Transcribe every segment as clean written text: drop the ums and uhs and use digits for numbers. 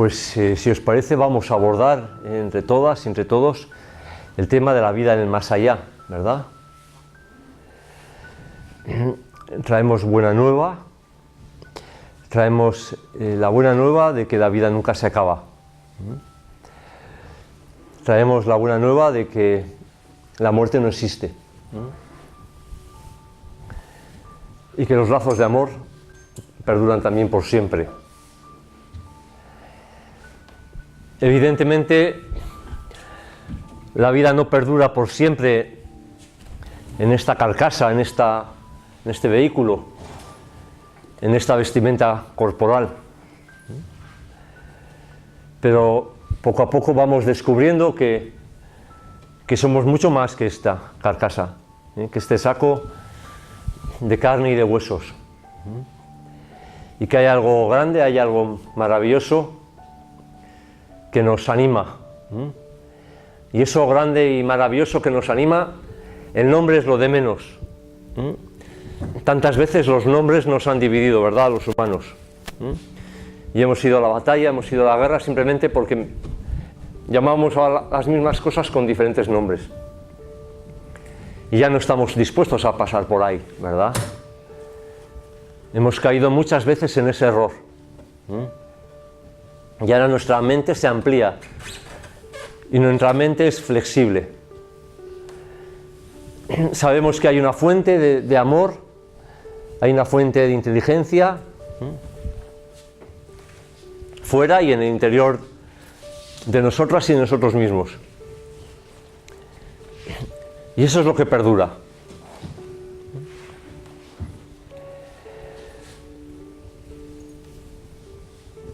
Pues si os parece vamos a abordar entre todas y entre todos el tema de la vida en el más allá, ¿verdad? Traemos buena nueva, traemos la buena nueva de que la vida nunca se acaba. Traemos la buena nueva de que la muerte no existe. Y que los lazos de amor perduran también por siempre. Evidentemente, la vida no perdura por siempre en esta carcasa, en este vehículo, en esta vestimenta corporal. Pero poco a poco vamos descubriendo que somos mucho más que esta carcasa, que este saco de carne y de huesos. Y que hay algo grande, hay algo maravilloso que nos anima. Y eso grande y maravilloso que nos anima, el nombre es lo de menos. Tantas veces los nombres nos han dividido, ¿verdad?, los humanos. Y hemos ido a la batalla, hemos ido a la guerra simplemente porque llamamos a las mismas cosas con diferentes nombres. Y ya no estamos dispuestos a pasar por ahí, ¿verdad? Hemos caído muchas veces en ese error. Y ahora nuestra mente se amplía y nuestra mente es flexible. Sabemos que hay una fuente de amor, hay una fuente de inteligencia fuera y en el interior de nosotras y de nosotros mismos. Y eso es lo que perdura.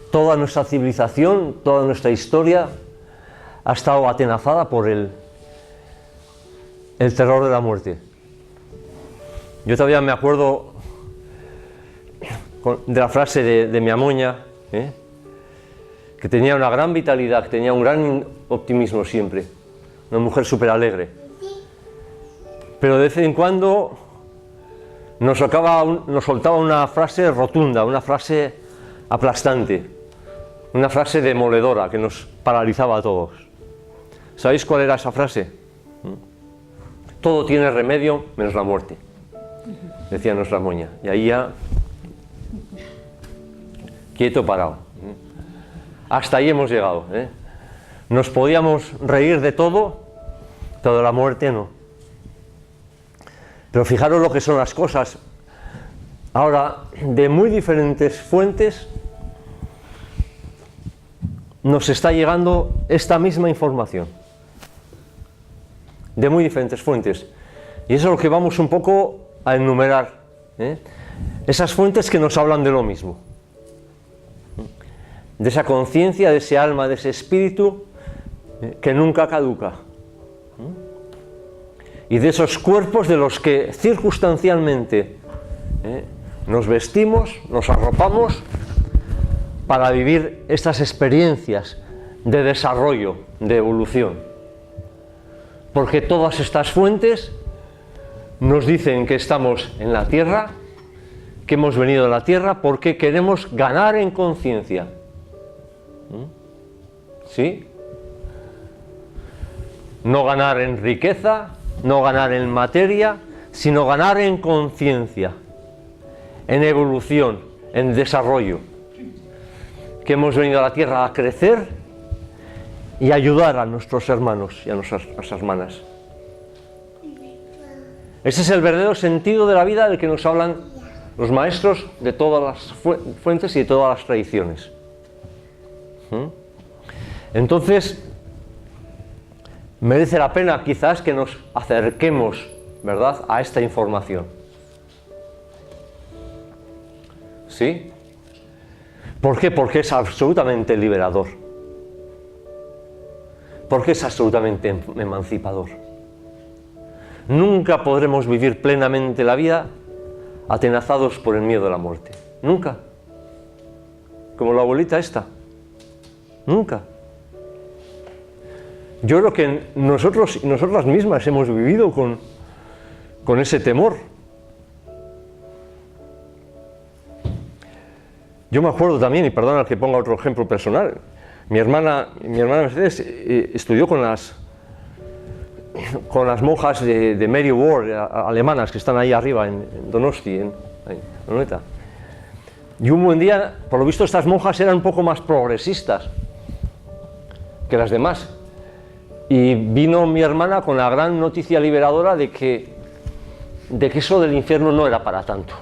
Toda nuestra civilización, toda nuestra historia ha estado atenazada por el terror de la muerte. Yo todavía me acuerdo de la frase de mi amoña, que tenía una gran vitalidad, que tenía un gran optimismo siempre, una mujer súper alegre. Pero de vez en cuando nos soltaba una frase rotunda, una frase aplastante, una frase demoledora que nos paralizaba a todos. ¿Sabéis cuál era esa frase? Todo tiene remedio menos la muerte, decía nuestra moña. Y ahí ya, quieto, parado. Hasta ahí hemos llegado. Nos podíamos reír de todo, pero de la muerte no. Pero fijaros lo que son las cosas. Ahora, de muy diferentes fuentes, nos está llegando esta misma información. De muy diferentes fuentes. Y eso es lo que vamos un poco a enumerar. Esas fuentes que nos hablan de lo mismo. De esa conciencia, de ese alma, de ese espíritu que nunca caduca. Y de esos cuerpos de los que circunstancialmente nos vestimos, nos arropamos para vivir estas experiencias de desarrollo, de evolución. Porque todas estas fuentes nos dicen que estamos en la Tierra, que hemos venido de la Tierra porque queremos ganar en conciencia. ¿Sí? No ganar en riqueza, no ganar en materia, sino ganar en conciencia, en evolución, en desarrollo. Que hemos venido a la Tierra a crecer y ayudar a nuestros hermanos y a nuestras hermanas. Ese es el verdadero sentido de la vida del que nos hablan los maestros de todas las fuentes y de todas las tradiciones. Entonces, merece la pena quizás que nos acerquemos, ¿verdad?, a esta información. ¿Sí? ¿Por qué? Porque es absolutamente liberador. Porque es absolutamente emancipador. Nunca podremos vivir plenamente la vida atenazados por el miedo a la muerte. Nunca. Como la abuelita esta. Nunca. Yo creo que nosotros y nosotras mismas hemos vivido con ese temor. Yo me acuerdo también, y perdona que ponga otro ejemplo personal, Mi hermana Mercedes estudió con las monjas de Mary Ward, alemanas, que están ahí arriba en Donosti, en Anoeta. Y un buen día, por lo visto, estas monjas eran un poco más progresistas que las demás. Y vino mi hermana con la gran noticia liberadora de que eso del infierno no era para tanto.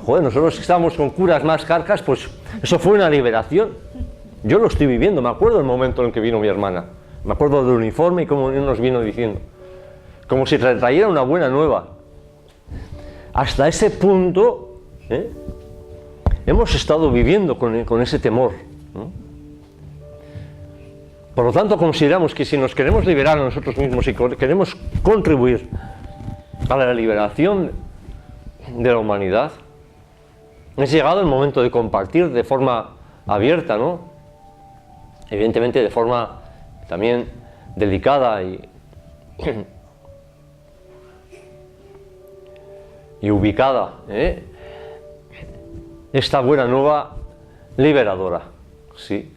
Joder, nosotros que estábamos con curas más carcas, pues eso fue una liberación. Yo lo estoy viviendo, me acuerdo del momento en que vino mi hermana. Me acuerdo del uniforme y cómo nos vino diciendo. Como si trayera una buena nueva. Hasta ese punto, hemos estado viviendo con ese temor, ¿no? Por lo tanto, consideramos que si nos queremos liberar a nosotros mismos y queremos contribuir a la liberación de la humanidad, es llegado el momento de compartir de forma abierta, ¿no? Evidentemente de forma también delicada y ubicada, esta buena nueva liberadora, ¿sí?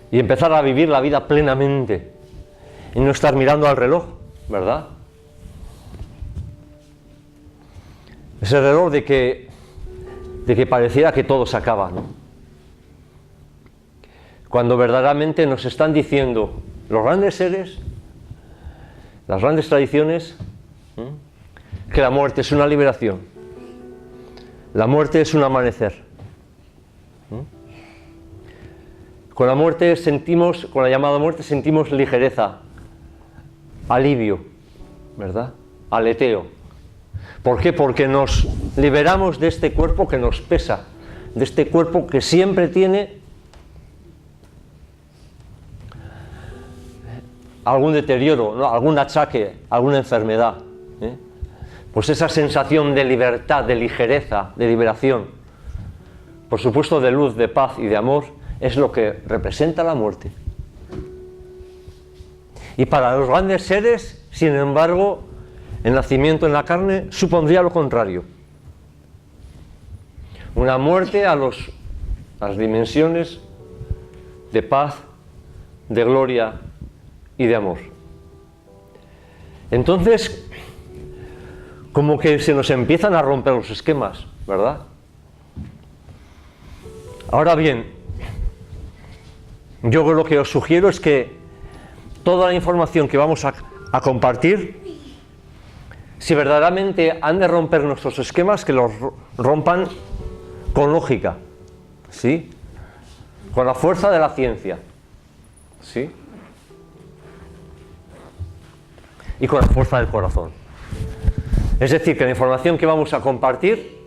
Y empezar a vivir la vida plenamente y no estar mirando al reloj, ¿verdad? Ese reloj de que pareciera que todo se acaba, ¿no? Cuando verdaderamente nos están diciendo los grandes seres, las grandes tradiciones, que la muerte es una liberación, la muerte es un amanecer. Con la muerte sentimos, con la llamada muerte sentimos ligereza, alivio, ¿verdad? Aleteo. ¿Por qué? Porque nos liberamos de este cuerpo que nos pesa, de este cuerpo que siempre tiene algún deterioro, ¿no? Algún achaque, alguna enfermedad, Pues esa sensación de libertad, de ligereza, de liberación, por supuesto de luz, de paz y de amor, es lo que representa la muerte. Y para los grandes seres, sin embargo, el nacimiento en la carne supondría lo contrario. Una muerte a las dimensiones de paz, de gloria y de amor. Entonces, como que se nos empiezan a romper los esquemas, ¿verdad? Ahora bien, yo lo que os sugiero es que toda la información que vamos a compartir, si verdaderamente han de romper nuestros esquemas, que los rompan con lógica, ¿sí? Con la fuerza de la ciencia, ¿sí? Y con la fuerza del corazón. Es decir, que la información que vamos a compartir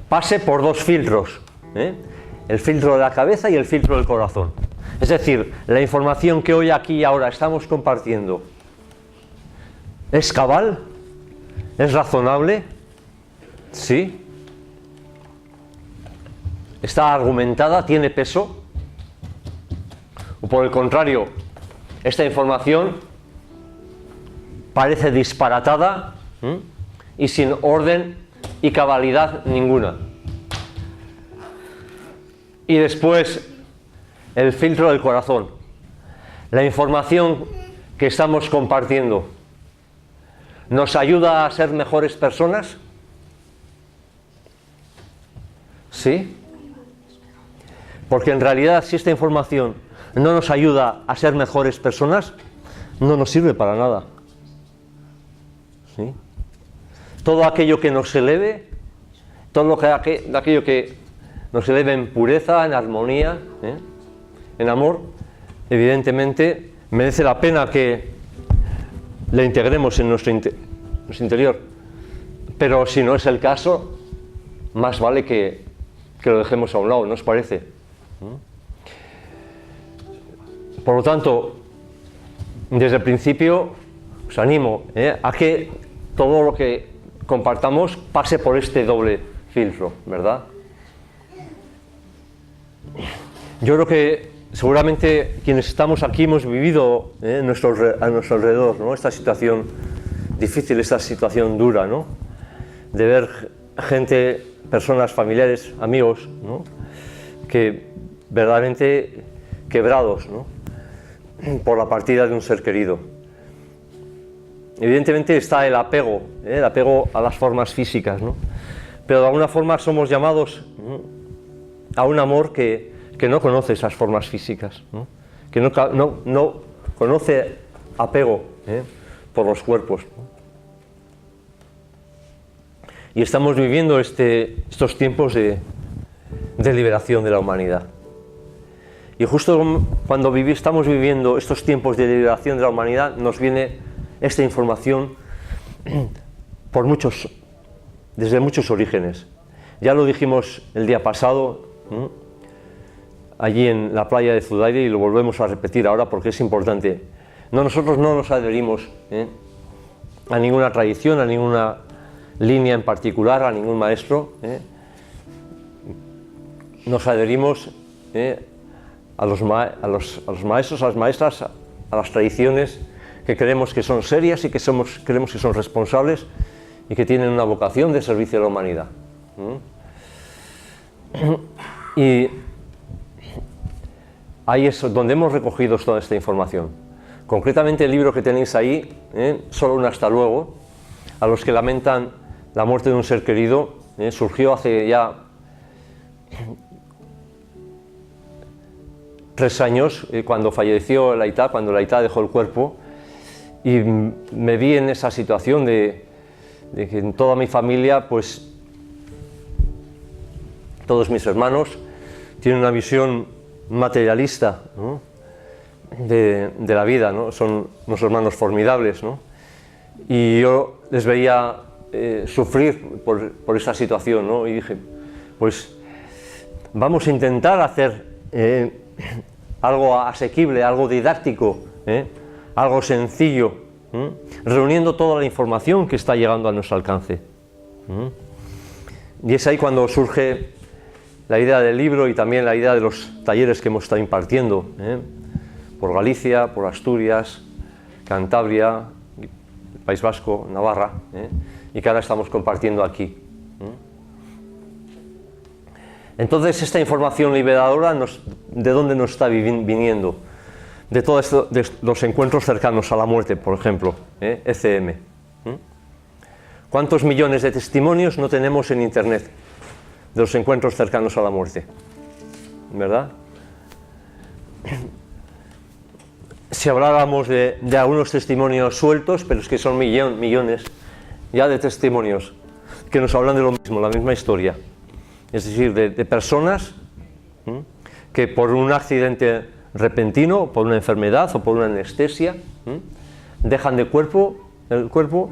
pase por dos filtros, el filtro de la cabeza y el filtro del corazón. Es decir, la información que hoy aquí y ahora estamos compartiendo ¿es cabal? ¿Es razonable? ¿Sí? ¿Está argumentada? ¿Tiene peso? ¿O por el contrario, esta información parece disparatada y sin orden y cabalidad ninguna? Y después, el filtro del corazón. La información que estamos compartiendo ¿nos ayuda a ser mejores personas? ¿Sí? Porque en realidad, si esta información no nos ayuda a ser mejores personas, no nos sirve para nada. ¿Sí? Todo aquello que nos eleve, todo aquello que nos eleve en pureza, en armonía, en amor, evidentemente merece la pena que le integremos en nuestro interior. Pero si no es el caso, más vale que lo dejemos a un lado, ¿no os parece? Por lo tanto, desde el principio os animo a que todo lo que compartamos pase por este doble filtro, ¿verdad? Yo creo que seguramente quienes estamos aquí hemos vivido a nuestro alrededor, ¿no? Esta situación difícil, esta situación dura, ¿no? de ver gente, personas, familiares, amigos, ¿no? Que verdaderamente quebrados, ¿no? Por la partida de un ser querido. Evidentemente está el apego a las formas físicas, ¿no? Pero de alguna forma somos llamados, ¿no?, a un amor que no conoce esas formas físicas, ¿no? Que no conoce apego por los cuerpos, ¿no? Y estamos viviendo estos tiempos de liberación de la humanidad. Y justo cuando estamos viviendo estos tiempos de liberación de la humanidad, nos viene esta información desde muchos orígenes. Ya lo dijimos el día pasado, ¿no?, allí en la playa de Zudaire, y lo volvemos a repetir ahora porque es importante. Nosotros no nos adherimos a ninguna tradición, a ninguna línea en particular, a ningún maestro. Nos adherimos a los maestros, a las maestras, a las tradiciones que creemos que son serias y que creemos que son responsables y que tienen una vocación de servicio a la humanidad. Y ahí es donde hemos recogido toda esta información. Concretamente el libro que tenéis ahí, Solo un hasta luego, a los que lamentan la muerte de un ser querido, surgió hace ya 3 años, cuando falleció el Aitá, cuando el Aitá dejó el cuerpo, y me vi en esa situación de que en toda mi familia, pues todos mis hermanos tienen una visión materialista, ¿no?, de la vida, ¿no? Son unos hermanos formidables, ¿no? Y yo les veía sufrir por esa situación, ¿no? Y dije, pues vamos a intentar hacer algo asequible, algo didáctico, algo sencillo, reuniendo toda la información que está llegando a nuestro alcance. Y es ahí cuando surge la idea del libro y también la idea de los talleres que hemos estado impartiendo, por Galicia, por Asturias, Cantabria, País Vasco, Navarra, y que ahora estamos compartiendo aquí. Entonces, esta información liberadora, ¿de dónde nos está viniendo? De todo esto, de los encuentros cercanos a la muerte, por ejemplo, ECM. ¿Cuántos millones de testimonios no tenemos en Internet de los encuentros cercanos a la muerte? ¿Verdad? Si habláramos de algunos testimonios sueltos, pero es que son millones ya de testimonios que nos hablan de lo mismo, la misma historia. Es decir, de personas que por un accidente repentino, por una enfermedad o por una anestesia, dejan el cuerpo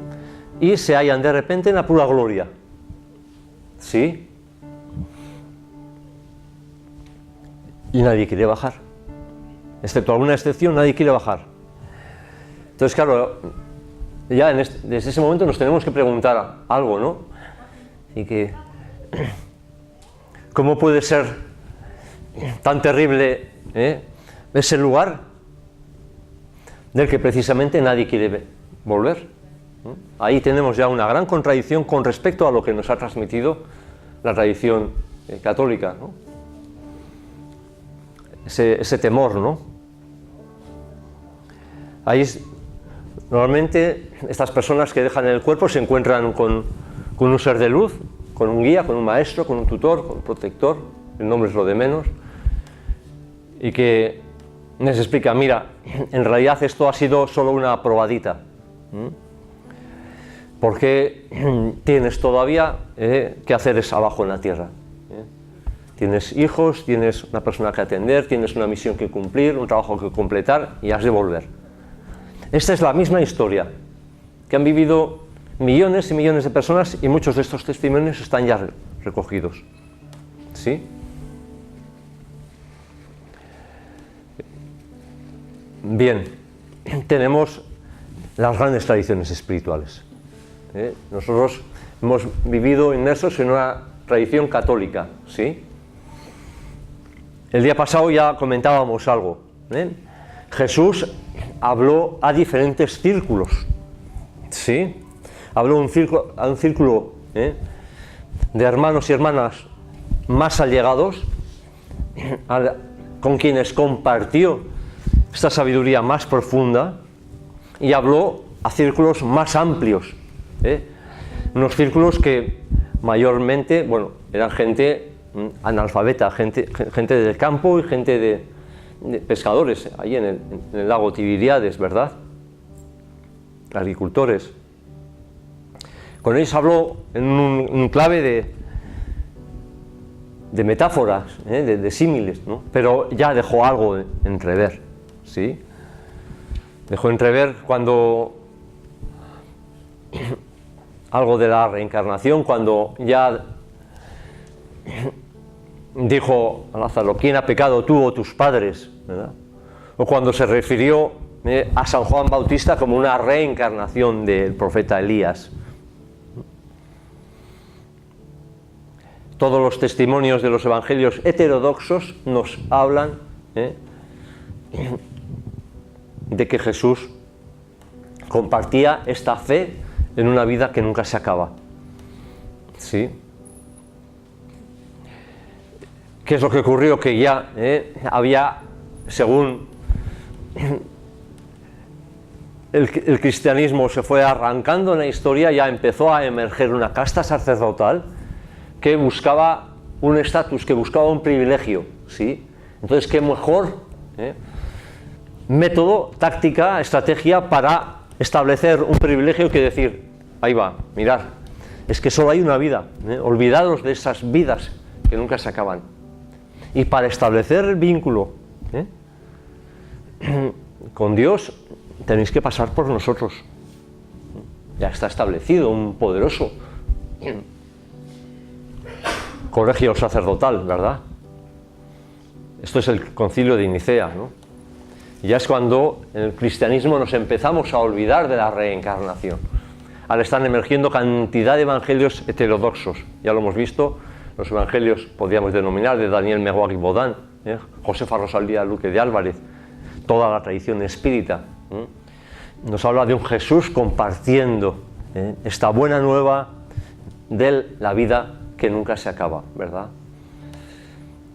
y se hallan de repente en la pura gloria. ¿Sí? Y nadie quiere bajar. Excepto alguna excepción, nadie quiere bajar. Entonces, claro, ya desde ese momento nos tenemos que preguntar algo, ¿no? Y que, ¿cómo puede ser tan terrible ese lugar del que precisamente nadie quiere volver? Ahí tenemos ya una gran contradicción con respecto a lo que nos ha transmitido la tradición católica, ¿no? Ese temor, ¿no? Ahí normalmente estas personas que dejan el cuerpo se encuentran con un ser de luz, con un guía, con un maestro, con un tutor, con un protector, el nombre es lo de menos, y que les explica, mira, en realidad esto ha sido solo una probadita, porque tienes todavía que hacer abajo en la tierra. Tienes hijos, tienes una persona que atender, tienes una misión que cumplir, un trabajo que completar y has de volver. Esta es la misma historia que han vivido millones y millones de personas y muchos de estos testimonios están ya recogidos. ¿Sí? Bien, tenemos las grandes tradiciones espirituales. Nosotros hemos vivido inmersos en una tradición católica, ¿sí? El día pasado ya comentábamos algo. Jesús habló a diferentes círculos, ¿sí? Habló a un círculo de hermanos y hermanas más allegados, con quienes compartió esta sabiduría más profunda y habló a círculos más amplios, unos círculos que mayormente, bueno, eran gente analfabeta, gente del campo y gente de pescadores, ahí en el lago Tiberíades, ¿verdad? Agricultores. Con ellos habló en un clave de metáforas, de símiles, ¿no? Pero ya dejó algo de entrever, ¿sí? Dejó entrever cuando algo de la reencarnación, cuando ya dijo a Lázaro, ¿quién ha pecado, tú o tus padres? ¿Verdad? O cuando se refirió a San Juan Bautista como una reencarnación del profeta Elías. Todos los testimonios de los evangelios heterodoxos nos hablan de que Jesús compartía esta fe en una vida que nunca se acaba. ¿Sí? ¿Qué es lo que ocurrió? Que ya había, según el cristianismo se fue arrancando en la historia, ya empezó a emerger una casta sacerdotal que buscaba un estatus, que buscaba un privilegio, ¿sí? Entonces, ¿qué mejor método, táctica, estrategia para establecer un privilegio que decir, ahí va, mirad, es que solo hay una vida, olvidados de esas vidas que nunca se acaban. Y para establecer el vínculo con Dios tenéis que pasar por nosotros. Ya está establecido un poderoso colegio sacerdotal, ¿verdad? Esto es el concilio de Nicea, ¿no? Y ya es cuando en el cristianismo nos empezamos a olvidar de la reencarnación. Ahora están emergiendo cantidad de evangelios heterodoxos. Ya lo hemos visto, los evangelios podríamos denominar de Daniel Megwag y Bodán, Josefa Rosalía Luque de Álvarez, toda la tradición espírita. Nos habla de un Jesús compartiendo esta buena nueva de la vida que nunca se acaba, ¿verdad?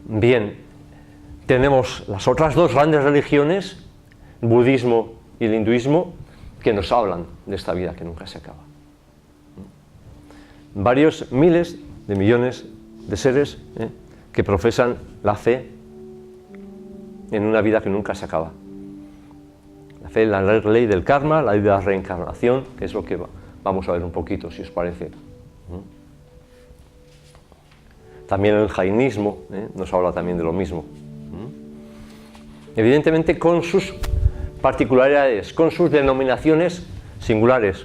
Bien, tenemos las otras dos grandes religiones, el budismo y el hinduismo, que nos hablan de esta vida que nunca se acaba. Varios miles de millones de seres que profesan la fe en una vida que nunca se acaba. La fe en la ley del karma, la ley de la reencarnación, que es lo que vamos a ver un poquito, si os parece. También el jainismo nos habla también de lo mismo. Evidentemente con sus particularidades, con sus denominaciones singulares.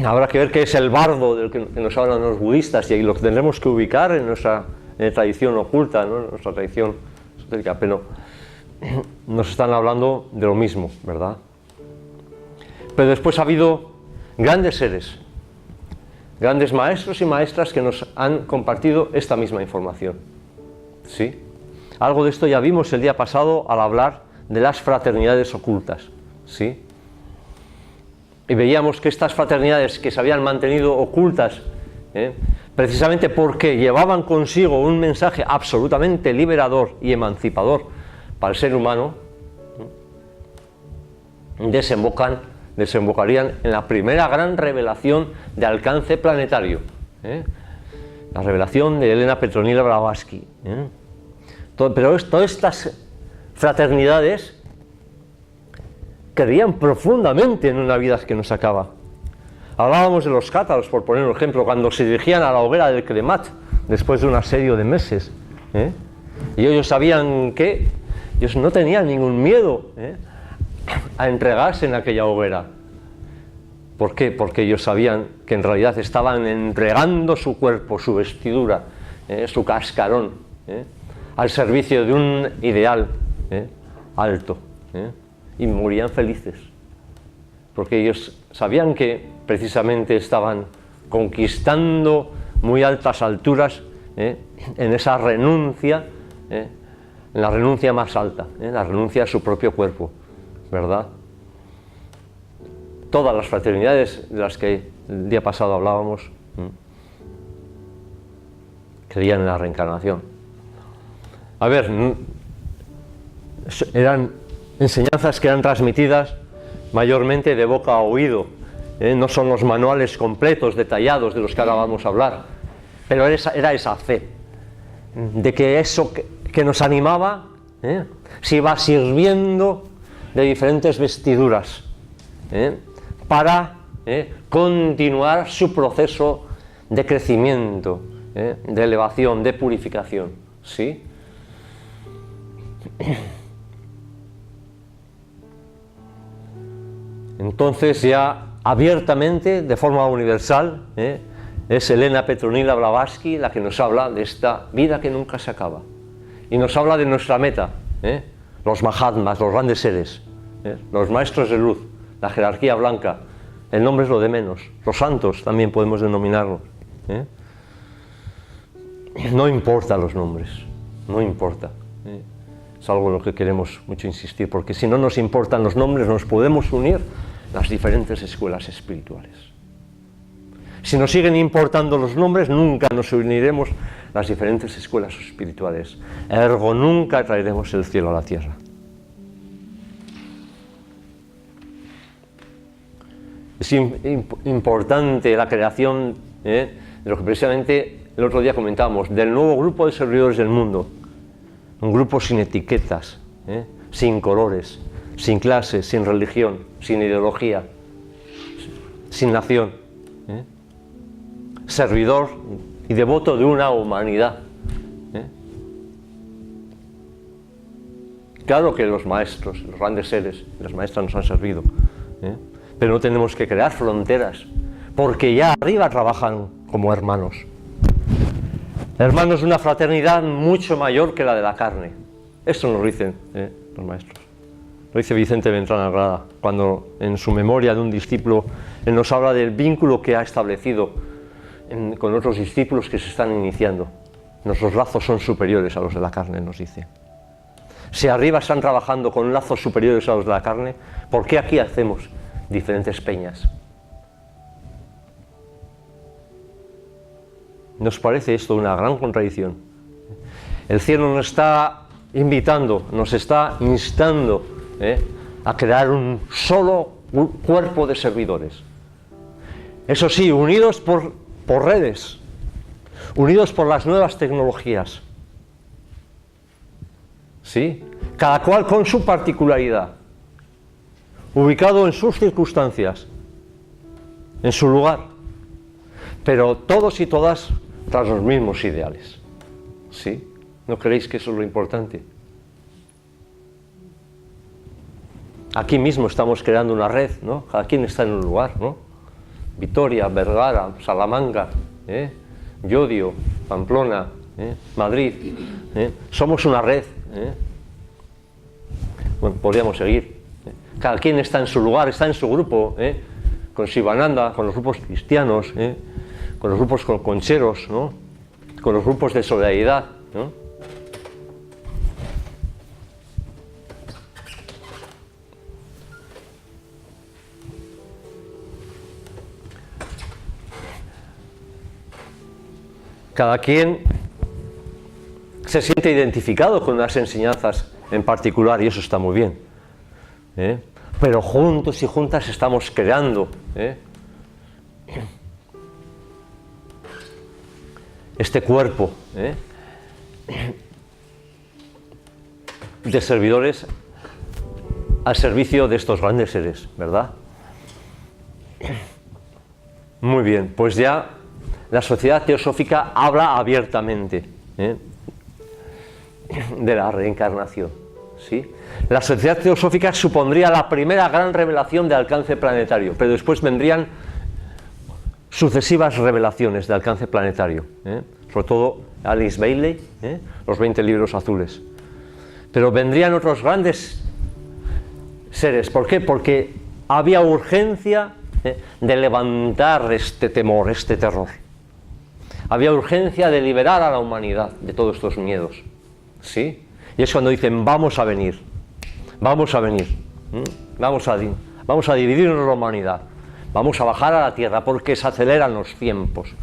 Habrá que ver qué es el bardo del que nos hablan los budistas, y ahí lo tendremos que ubicar en nuestra tradición oculta, ¿no? En nuestra tradición esotérica, pero nos están hablando de lo mismo, ¿verdad? Pero después ha habido grandes seres, grandes maestros y maestras que nos han compartido esta misma información. ¿Sí? Algo de esto ya vimos el día pasado al hablar de las fraternidades ocultas. ¿Sí? Y veíamos que estas fraternidades que se habían mantenido ocultas, precisamente porque llevaban consigo un mensaje absolutamente liberador y emancipador para el ser humano, desembocarían en la primera gran revelación de alcance planetario, la revelación de Elena Petronila Blavatsky. Pero todas estas fraternidades creían profundamente en una vida que no se acaba. Hablábamos de los cátaros, por poner un ejemplo, cuando se dirigían a la hoguera del Cremat después de un asedio de meses, y ellos sabían que ellos no tenían ningún miedo a entregarse en aquella hoguera. ¿Por qué? Porque ellos sabían que en realidad estaban entregando su cuerpo, su vestidura, su cascarón, al servicio de un ideal alto, y morían felices, porque ellos sabían que precisamente estaban conquistando muy altas alturas en esa renuncia, en la renuncia más alta, la renuncia a su propio cuerpo, ¿verdad? Todas las fraternidades de las que el día pasado hablábamos Creían en la reencarnación. A ver, eran enseñanzas que eran transmitidas mayormente de boca a oído, no son los manuales completos, detallados de los que ahora vamos a hablar, pero era esa fe, de que eso que nos animaba se iba sirviendo de diferentes vestiduras para continuar su proceso de crecimiento, de elevación, de purificación, ¿sí? Entonces ya abiertamente, de forma universal, es Elena Petronila Blavatsky la que nos habla de esta vida que nunca se acaba. Y nos habla de nuestra meta, los Mahatmas, los grandes seres, los maestros de luz, la jerarquía blanca. El nombre es lo de menos. Los santos también podemos denominarlos. No importa los nombres, no importa. Es algo en lo que queremos mucho insistir, porque si no nos importan los nombres, nos podemos unir las diferentes escuelas espirituales. Si nos siguen importando los nombres, nunca nos uniremos las diferentes escuelas espirituales. Ergo, nunca traeremos el cielo a la tierra. Es importante la creación de lo que precisamente el otro día comentábamos, del nuevo grupo de servidores del mundo. Un grupo sin etiquetas, sin colores, sin clases, sin religión, sin ideología, sin nación. Servidor y devoto de una humanidad. Claro que los maestros, los grandes seres, las maestras nos han servido, pero no tenemos que crear fronteras, porque ya arriba trabajan como hermanos. Hermanos de una fraternidad mucho mayor que la de la carne. Esto nos lo dicen los maestros. Lo dice Vicente Beltrán Agrada, cuando en su memoria de un discípulo, él nos habla del vínculo que ha establecido con otros discípulos que se están iniciando. Nuestros lazos son superiores a los de la carne, nos dice. Si arriba están trabajando con lazos superiores a los de la carne, ¿por qué aquí hacemos diferentes peñas? ¿Nos parece esto una gran contradicción? El cielo nos está invitando, nos está instando a crear un solo cuerpo de servidores. Eso sí, unidos por redes, unidos por las nuevas tecnologías. ¿Sí? Cada cual con su particularidad, ubicado en sus circunstancias, en su lugar, pero todos y todas tras los mismos ideales. ¿Sí? ¿No creéis que eso es lo importante? Aquí mismo estamos creando una red, ¿no? Cada quien está en un lugar, ¿no? Vitoria, Vergara, Salamanca, Llodio, Pamplona, Madrid. Somos una red. Bueno, podríamos seguir. Cada quien está en su lugar, está en su grupo, con Sivananda, con los grupos cristianos, con los grupos concheros, ¿no? Con los grupos de solidaridad, ¿no? Cada quien se siente identificado con unas enseñanzas en particular y eso está muy bien. Pero juntos y juntas estamos creando este cuerpo de servidores al servicio de estos grandes seres, ¿verdad? Muy bien, pues ya la sociedad teosófica habla abiertamente de la reencarnación, ¿sí? La sociedad teosófica supondría la primera gran revelación de alcance planetario, pero después vendrían sucesivas revelaciones de alcance planetario, sobre todo Alice Bailey, los 20 libros azules. Pero vendrían otros grandes seres. ¿Por qué? Porque había urgencia de levantar este temor, este terror. Había urgencia de liberar a la humanidad de todos estos miedos, ¿sí? Y es cuando dicen, vamos a venir, vamos a venir, vamos a dividirnos la humanidad, vamos a bajar a la tierra porque se aceleran los tiempos,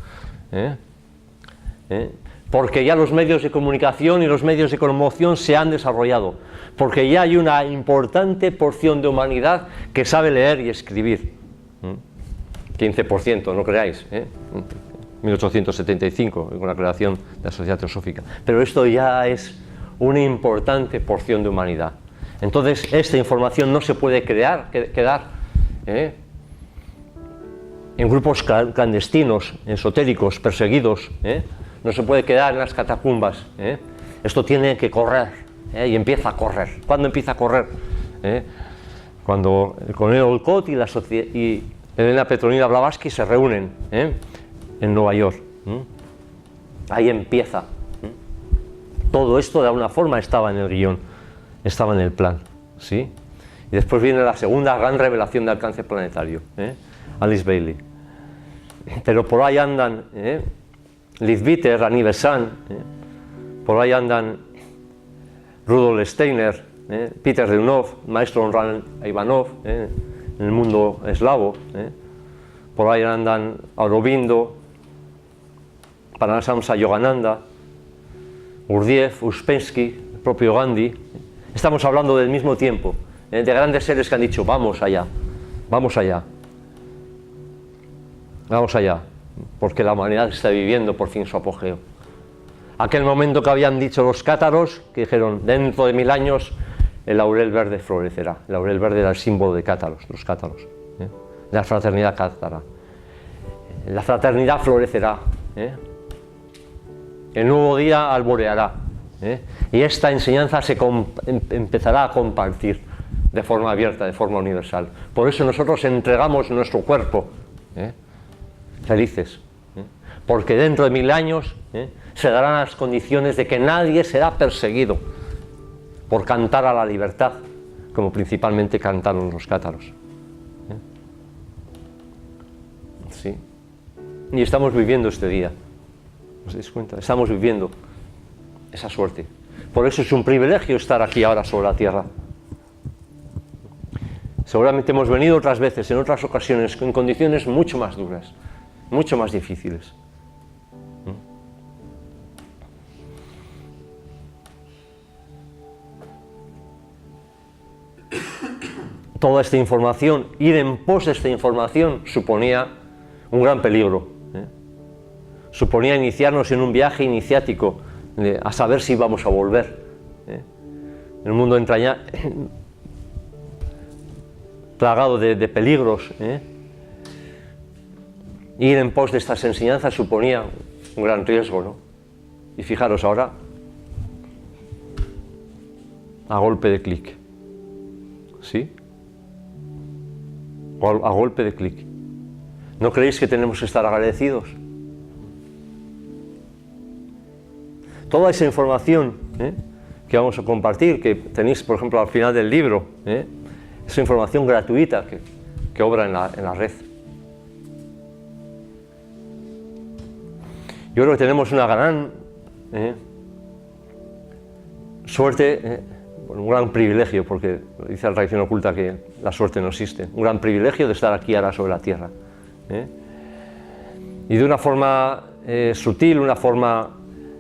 Porque ya los medios de comunicación y los medios de conmoción se han desarrollado, porque ya hay una importante porción de humanidad que sabe leer y escribir. 15%, no creáis, 1875, con la creación de la Sociedad Teosófica. Pero esto ya es una importante porción de humanidad. Entonces, esta información no se puede quedar en grupos clandestinos, esotéricos, perseguidos, no se puede quedar en las catacumbas. Esto tiene que correr, y empieza a correr. ¿Cuándo empieza a correr? Cuando el coronel Olcott y Elena Petronila Blavatsky se reúnen en Nueva York. Ahí empieza. Todo esto de alguna forma estaba en el guión, estaba en el plan, ¿sí? Y después viene la segunda gran revelación de alcance planetario, Alice Bailey. Pero por ahí andan Leadbeater, Annie Besant, por ahí andan Rudolf Steiner, Peter Leonov, maestro Ran Ivanov, en el mundo eslavo, por ahí andan Aurobindo, Paramahansa Yogananda, Gurdjieff, Uspensky, el propio Gandhi. Estamos hablando del mismo tiempo, de grandes seres que han dicho vamos allá, vamos allá, vamos allá, porque la humanidad está viviendo por fin su apogeo. Aquel momento que habían dicho los cátaros, que dijeron dentro de 1000 años el laurel verde florecerá. El laurel verde era el símbolo de cátaros, los cátaros, de la fraternidad cátara. La fraternidad florecerá, el nuevo día alboreará, y esta enseñanza se empezará a compartir de forma abierta, de forma universal. Por eso nosotros entregamos nuestro cuerpo, felices, porque dentro de 1000 años se darán las condiciones de que nadie será perseguido por cantar a la libertad, como principalmente cantaron los cátaros. Sí. Y estamos viviendo este día, ¿os dais cuenta? Estamos viviendo esa suerte. Por eso es un privilegio estar aquí ahora sobre la tierra. Seguramente hemos venido otras veces, en otras ocasiones, en condiciones mucho más duras, mucho más difíciles. Toda esta información, ir en pos de esta información, suponía un gran peligro. Suponía iniciarnos en un viaje iniciático a saber si íbamos a volver. En un mundo plagado de peligros. Ir en pos de estas enseñanzas suponía un gran riesgo, ¿no? Y fijaros ahora, a golpe de clic. ¿Sí? A golpe de clic. ¿No creéis que tenemos que estar agradecidos? Toda esa información que vamos a compartir, que tenéis por ejemplo al final del libro, esa información gratuita que obra en la red. Yo creo que tenemos una gran suerte, un gran privilegio, porque dice la tradición oculta que la suerte no existe, un gran privilegio de estar aquí ahora sobre la tierra. Y de una forma sutil, una forma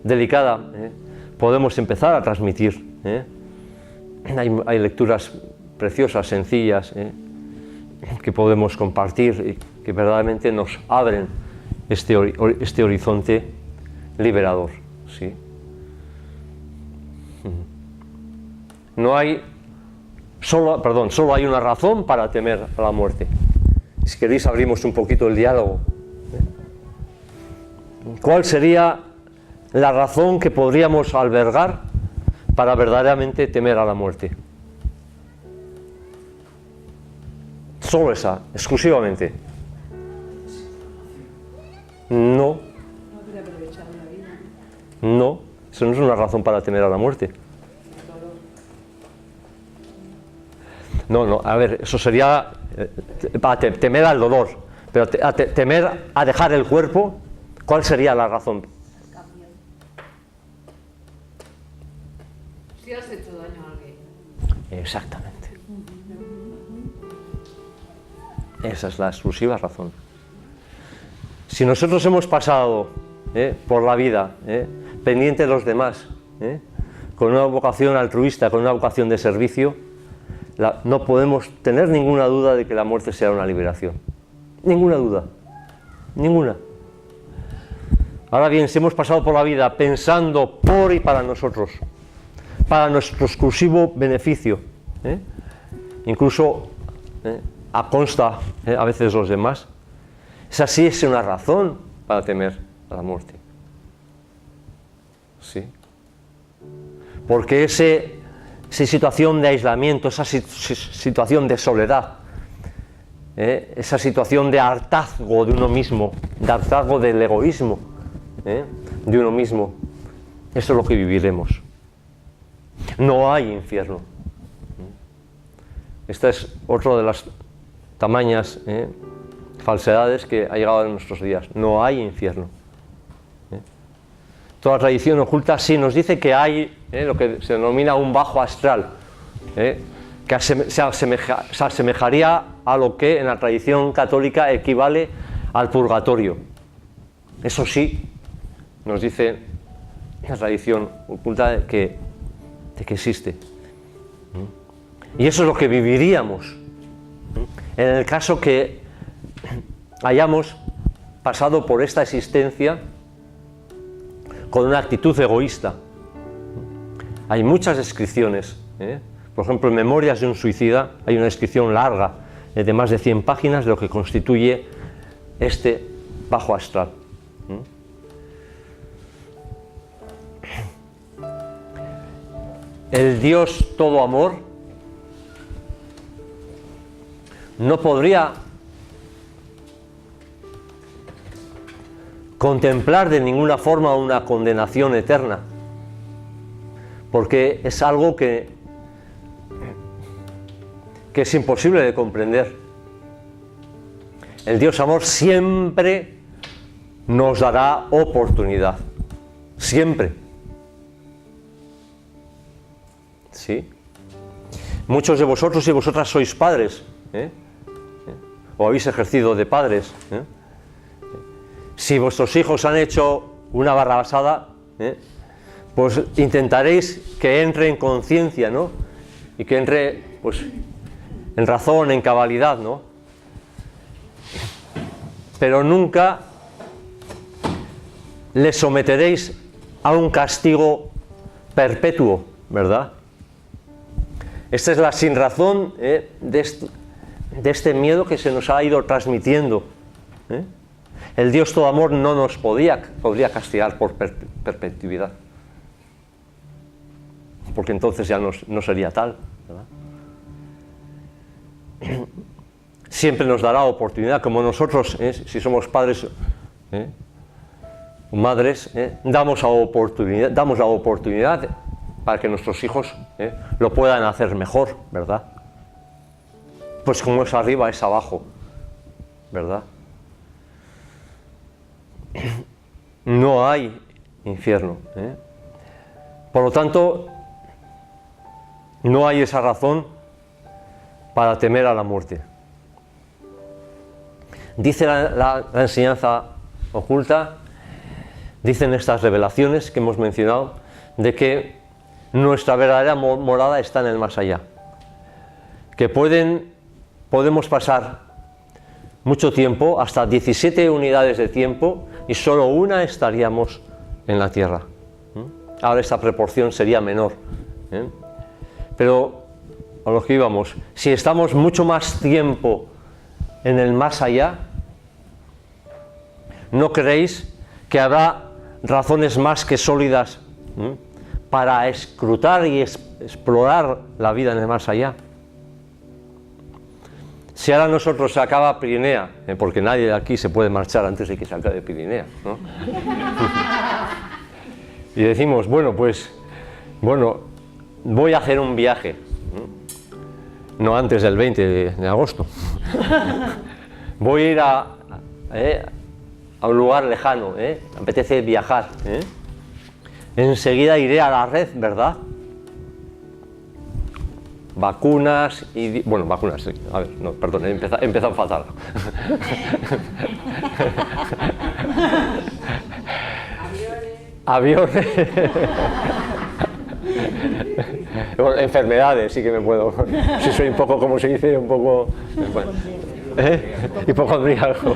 delicada, podemos empezar a transmitir. Hay lecturas preciosas, sencillas, que podemos compartir y que verdaderamente nos abren este horizonte liberador. ¿Sí? Solo hay una razón para temer a la muerte. Si queréis abrimos un poquito el diálogo. ¿Cuál sería la razón que podríamos albergar para verdaderamente temer a la muerte? Solo esa, exclusivamente. No. No, eso no es una razón para temer a la muerte. No, a ver, eso sería para temer al dolor, pero temer a dejar el cuerpo, ¿cuál sería la razón? Si has hecho daño a alguien. Exactamente. Esa es la exclusiva razón. Si nosotros hemos pasado por la vida pendiente de los demás, con una vocación altruista, con una vocación de servicio, no podemos tener ninguna duda de que la muerte será una liberación. Ninguna duda, ninguna. Ahora bien, si hemos pasado por la vida pensando por y para nosotros, para nuestro exclusivo beneficio, incluso a consta a veces de los demás, esa sí es una razón para temer a la muerte. Sí. Porque esa situación de aislamiento, esa situación de soledad, esa situación de hartazgo de uno mismo, de hartazgo del egoísmo de uno mismo, eso es lo que viviremos. No hay infierno. Esta es otra de las tamañas falsedades que ha llegado en nuestros días. No hay infierno. Toda tradición oculta sí nos dice que hay lo que se denomina un bajo astral, que se asemejaría a lo que en la tradición católica equivale al purgatorio. Eso sí, nos dice la tradición oculta de que existe. Y eso es lo que viviríamos en el caso que hayamos pasado por esta existencia con una actitud egoísta. Hay muchas descripciones, por ejemplo, en Memorias de un suicida hay una descripción larga de más de 100 páginas de lo que constituye este bajo astral. El Dios todo amor no podría contemplar de ninguna forma una condenación eterna, porque es algo que es imposible de comprender. El Dios amor siempre nos dará oportunidad, siempre. ¿Sí? Muchos de vosotros y vosotras sois padres, o habéis ejercido de padres. Si vuestros hijos han hecho una barrabasada, pues intentaréis que entre en conciencia, ¿no? Y que entre, pues, en razón, en cabalidad, ¿no? Pero nunca les someteréis a un castigo perpetuo, ¿verdad? Esta es la sinrazón de este miedo que se nos ha ido transmitiendo. El Dios todo amor no nos podría castigar por perpetuidad, porque entonces ya no sería tal, ¿verdad? Siempre nos dará oportunidad, como nosotros, si somos padres o madres, damos la oportunidad para que nuestros hijos lo puedan hacer mejor, ¿verdad? Pues como es arriba, es abajo, ¿verdad? No hay infierno. Por lo tanto, no hay esa razón para temer a la muerte. Dice la enseñanza oculta, dicen estas revelaciones que hemos mencionado, de que nuestra verdadera morada está en el más allá, que podemos pasar mucho tiempo, hasta 17 unidades de tiempo, y solo una estaríamos en la tierra. Ahora esta proporción sería menor, pero a lo que íbamos, si estamos mucho más tiempo en el más allá, ¿no creéis que habrá razones más que sólidas para escrutar y explorar la vida en el más allá? Si ahora nosotros se acaba Pirinea, porque nadie de aquí se puede marchar antes de que se acabe Pirinea, ¿no? Y decimos, bueno, voy a hacer un viaje, no antes del 20 de agosto. Voy a ir a un lugar lejano, me apetece viajar. Enseguida iré a la red, ¿verdad? Vacunas y... Bueno, vacunas, sí. A ver, no, perdón, he empezado fatal. Aviones. Bueno, enfermedades sí que me puedo. Si soy un poco, como se dice, un poco. Bueno, hipocondríaco.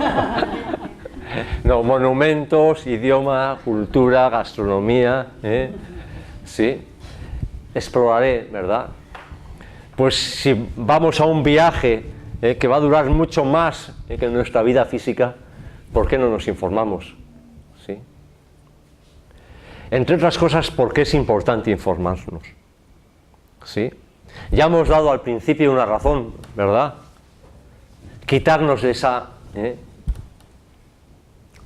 No, monumentos, idioma, cultura, gastronomía. Sí. Exploraré, ¿verdad? Pues si vamos a un viaje que va a durar mucho más que nuestra vida física, ¿por qué no nos informamos? ¿Sí? Entre otras cosas, ¿por qué es importante informarnos? ¿Sí? Ya hemos dado al principio una razón, ¿verdad? Quitarnos de esa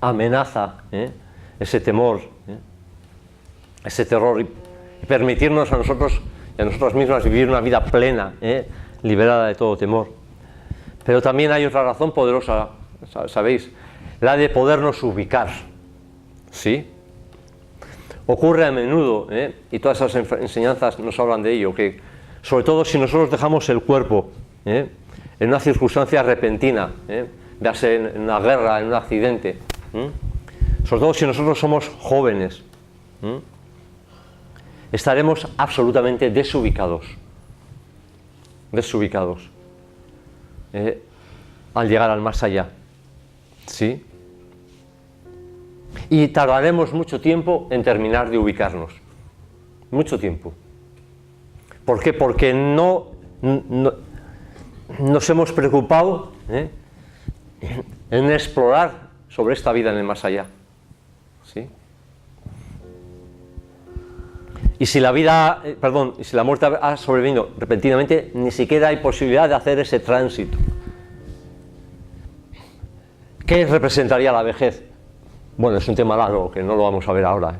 amenaza, ese temor, ese terror, y permitirnos a nosotros y a nosotras mismas vivir una vida plena, liberada de todo temor. Pero también hay otra razón poderosa, ¿sabéis? La de podernos ubicar, ¿sí? Ocurre a menudo, y todas esas enseñanzas nos hablan de ello, que sobre todo si nosotros dejamos el cuerpo en una circunstancia repentina, véase en una guerra, en un accidente, sobre todo si nosotros somos jóvenes, estaremos absolutamente desubicados al llegar al más allá, ¿sí? Y tardaremos mucho tiempo en terminar de ubicarnos, mucho tiempo. ¿Por qué? Porque no nos hemos preocupado en explorar sobre esta vida en el más allá, ¿sí? Y si la muerte ha sobrevenido repentinamente, ni siquiera hay posibilidad de hacer ese tránsito. ¿Qué representaría la vejez? Bueno, es un tema largo que no lo vamos a ver ahora,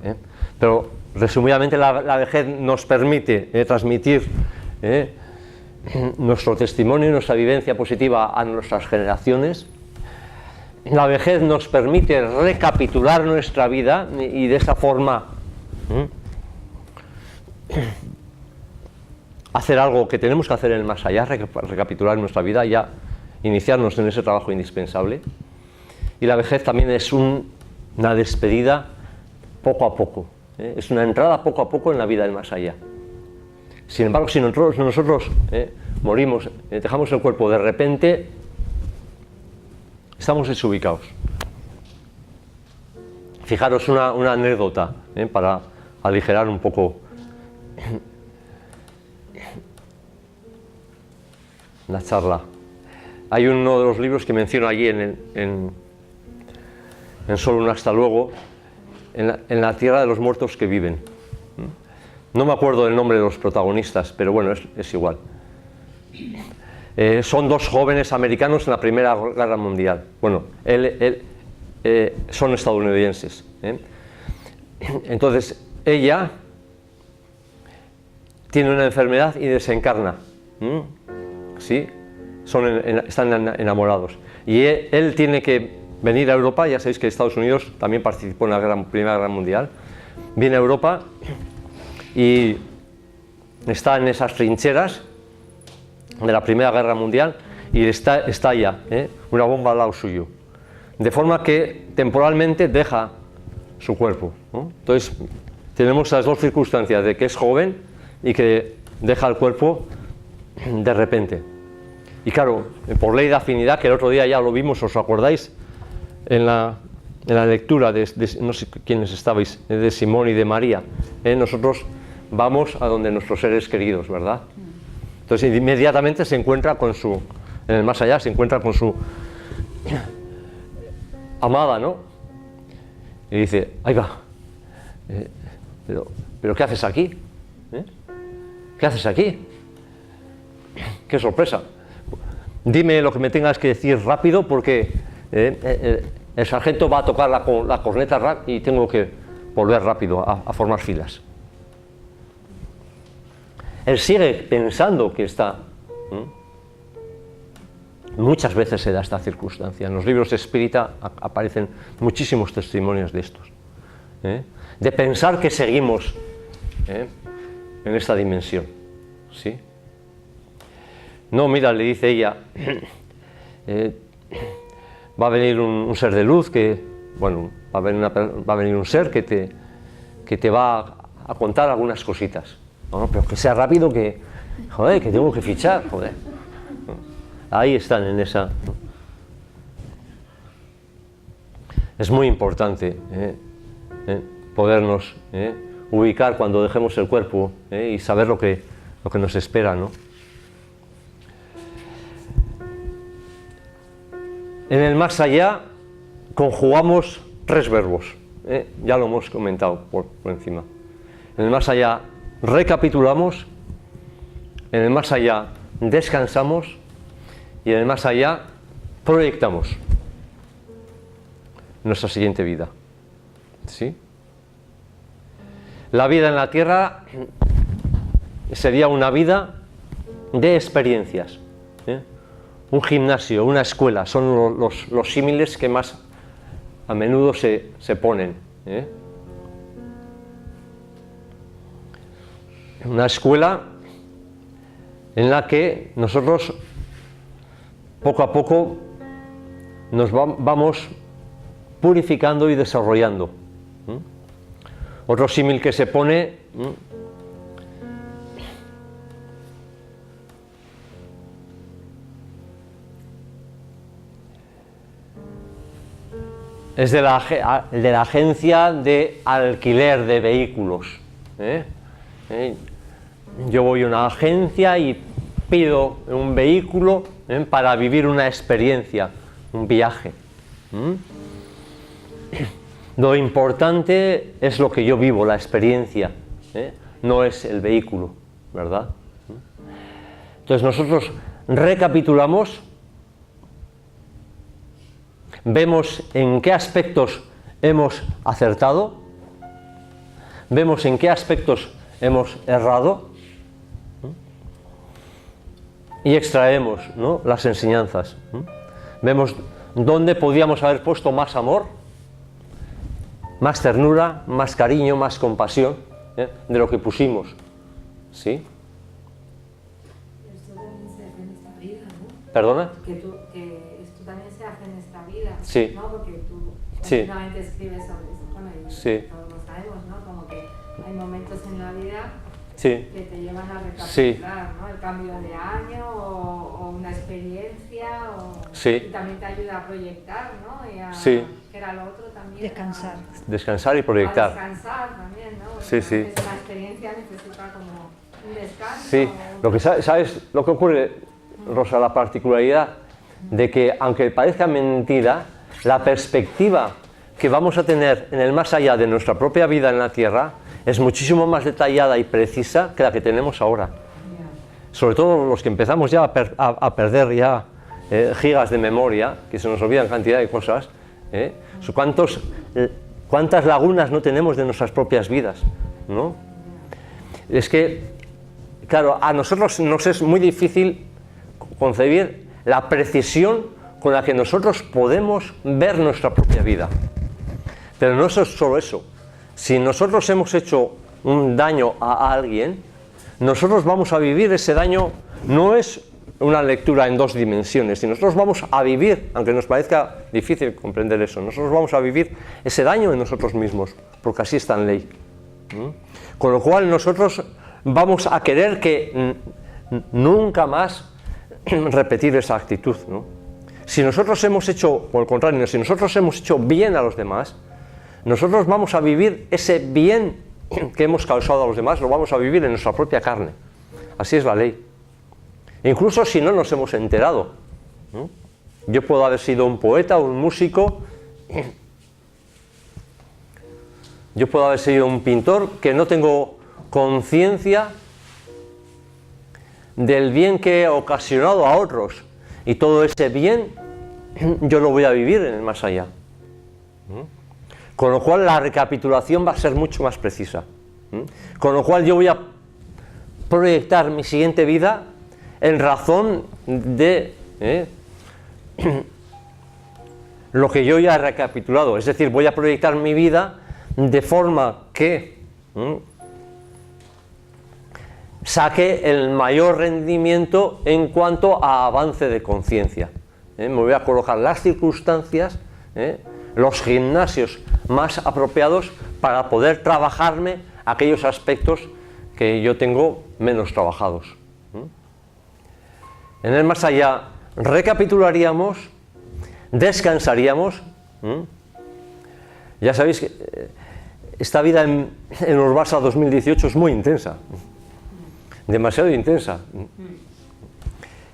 pero resumidamente la vejez nos permite transmitir nuestro testimonio y nuestra vivencia positiva a nuestras generaciones. La vejez nos permite recapitular nuestra vida y de esa forma hacer algo que tenemos que hacer en el más allá, recapitular nuestra vida y ya iniciarnos en ese trabajo indispensable. Y la vejez también es una despedida poco a poco, es una entrada poco a poco en la vida del más allá. Sin embargo, si nosotros morimos, dejamos el cuerpo de repente, estamos desubicados. Fijaros una anécdota para aligerar un poco la charla. Hay uno de los libros que menciono allí en Solo un hasta luego, en la tierra de los muertos que viven. No me acuerdo del nombre de los protagonistas, pero bueno, es igual. Son dos jóvenes americanos en la Primera Guerra Mundial. Bueno, son estadounidenses. Entonces, ella tiene una enfermedad y desencarna. ¿Sí? Están enamorados. Y él tiene que venir a Europa. Ya sabéis que Estados Unidos también participó en la Primera Guerra Mundial. Viene a Europa y está en esas trincheras de la Primera Guerra Mundial y estalla una bomba al lado suyo, de forma que temporalmente deja su cuerpo, ¿no? Entonces tenemos las dos circunstancias de que es joven y que deja el cuerpo de repente. Y claro, por ley de afinidad, que el otro día ya lo vimos, ¿os acordáis? En la lectura de no sé quiénes estabais, de Simón y de María, nosotros vamos a donde nuestros seres queridos, ¿verdad? Entonces inmediatamente se encuentra en el más allá, se encuentra con su amada, ¿no? Y dice, ¡ay va! ¿Pero qué haces aquí? ¿Qué haces aquí? ¡Qué sorpresa! Dime lo que me tengas que decir rápido porque el sargento va a tocar la corneta y tengo que volver rápido a formar filas. Él sigue pensando que está. Muchas veces se da esta circunstancia. En los libros espírita aparecen muchísimos testimonios de estos. De pensar que seguimos en esta dimensión. ¿Sí? No, mira, le dice ella, va a venir un ser de luz que bueno, va a venir un ser que te va a contar algunas cositas. No, pero que sea rápido, que tengo que fichar, joder. Ahí están en esa. Es muy importante podernos ubicar cuando dejemos el cuerpo y saber lo que nos espera, ¿no? En el más allá conjugamos 3 verbos, ya lo hemos comentado por encima. En el más allá recapitulamos, en el más allá descansamos y en el más allá proyectamos nuestra siguiente vida. ¿Sí? La vida en la tierra sería una vida de experiencias. Un gimnasio, una escuela, son los símiles que más a menudo se ponen. Una escuela en la que nosotros poco a poco nos vamos purificando y desarrollando. Otro símil que se pone es de la agencia de alquiler de vehículos. Yo voy a una agencia y pido un vehículo para vivir una experiencia, un viaje. Lo importante es lo que yo vivo, la experiencia, no es el vehículo, ¿verdad? Entonces nosotros recapitulamos, vemos en qué aspectos hemos acertado, vemos en qué aspectos hemos errado y extraemos, ¿no?, las enseñanzas. Vemos dónde podíamos haber puesto más amor, más ternura, más cariño, más compasión de lo que pusimos. ¿Sí? Esto también se hace en esta vida, ¿no? ¿Perdona? Que esto también se hace en esta vida, Sí. ¿no? Porque tú Sí. continuamente escribes sobre eso, bueno, y Sí. todos lo sabemos, ¿no? Como que hay momentos en la vida Sí. que te llevan a recapitular, Sí. ¿no? El cambio de año o una experiencia Sí. y también te ayuda a proyectar, ¿no? Y a, Sí. que era lo otro también. Descansar. Descansar y A proyectar. descansar también, ¿no? Porque Sí, sí. a veces la experiencia necesita como un descanso. Sí, lo que sabes lo que ocurre, Rosa, la particularidad de que, aunque parezca mentira, la perspectiva que vamos a tener en el más allá de nuestra propia vida en la Tierra es muchísimo más detallada y precisa que la que tenemos ahora. Sobre todo los que empezamos ya a perder ya gigas de memoria, que se nos olvidan cantidad de cosas. ¿Cuántas lagunas no tenemos de nuestras propias vidas, ¿no? Es que, claro, a nosotros nos es muy difícil concebir la precisión con la que nosotros podemos ver nuestra propia vida. Pero no es solo eso. Si nosotros hemos hecho un daño a alguien, nosotros vamos a vivir ese daño, no es una lectura en 2 dimensiones, y nosotros vamos a vivir, aunque nos parezca difícil comprender eso, nosotros vamos a vivir ese daño en nosotros mismos, porque así está en ley. Con lo cual nosotros vamos a querer que nunca más repetir esa actitud, ¿no? Si nosotros hemos hecho, por el contrario, si nosotros hemos hecho bien a los demás, nosotros vamos a vivir ese bien que hemos causado a los demás, lo vamos a vivir en nuestra propia carne. Así es la ley. Incluso si no nos hemos enterado, ¿no? Yo puedo haber sido un poeta, un músico, yo puedo haber sido un pintor que no tengo conciencia del bien que he ocasionado a otros, y todo ese bien yo lo voy a vivir en el más allá. Con lo cual la recapitulación va a ser mucho más precisa. Con lo cual yo voy a proyectar mi siguiente vida en razón de lo que yo ya he recapitulado. Es decir, voy a proyectar mi vida de forma que saque el mayor rendimiento en cuanto a avance de conciencia. Me voy a colocar las circunstancias los gimnasios más apropiados para poder trabajarme aquellos aspectos que yo tengo menos trabajados. En el más allá recapitularíamos, descansaríamos. Ya sabéis que esta vida en Urbasa 2018 es muy intensa, demasiado intensa,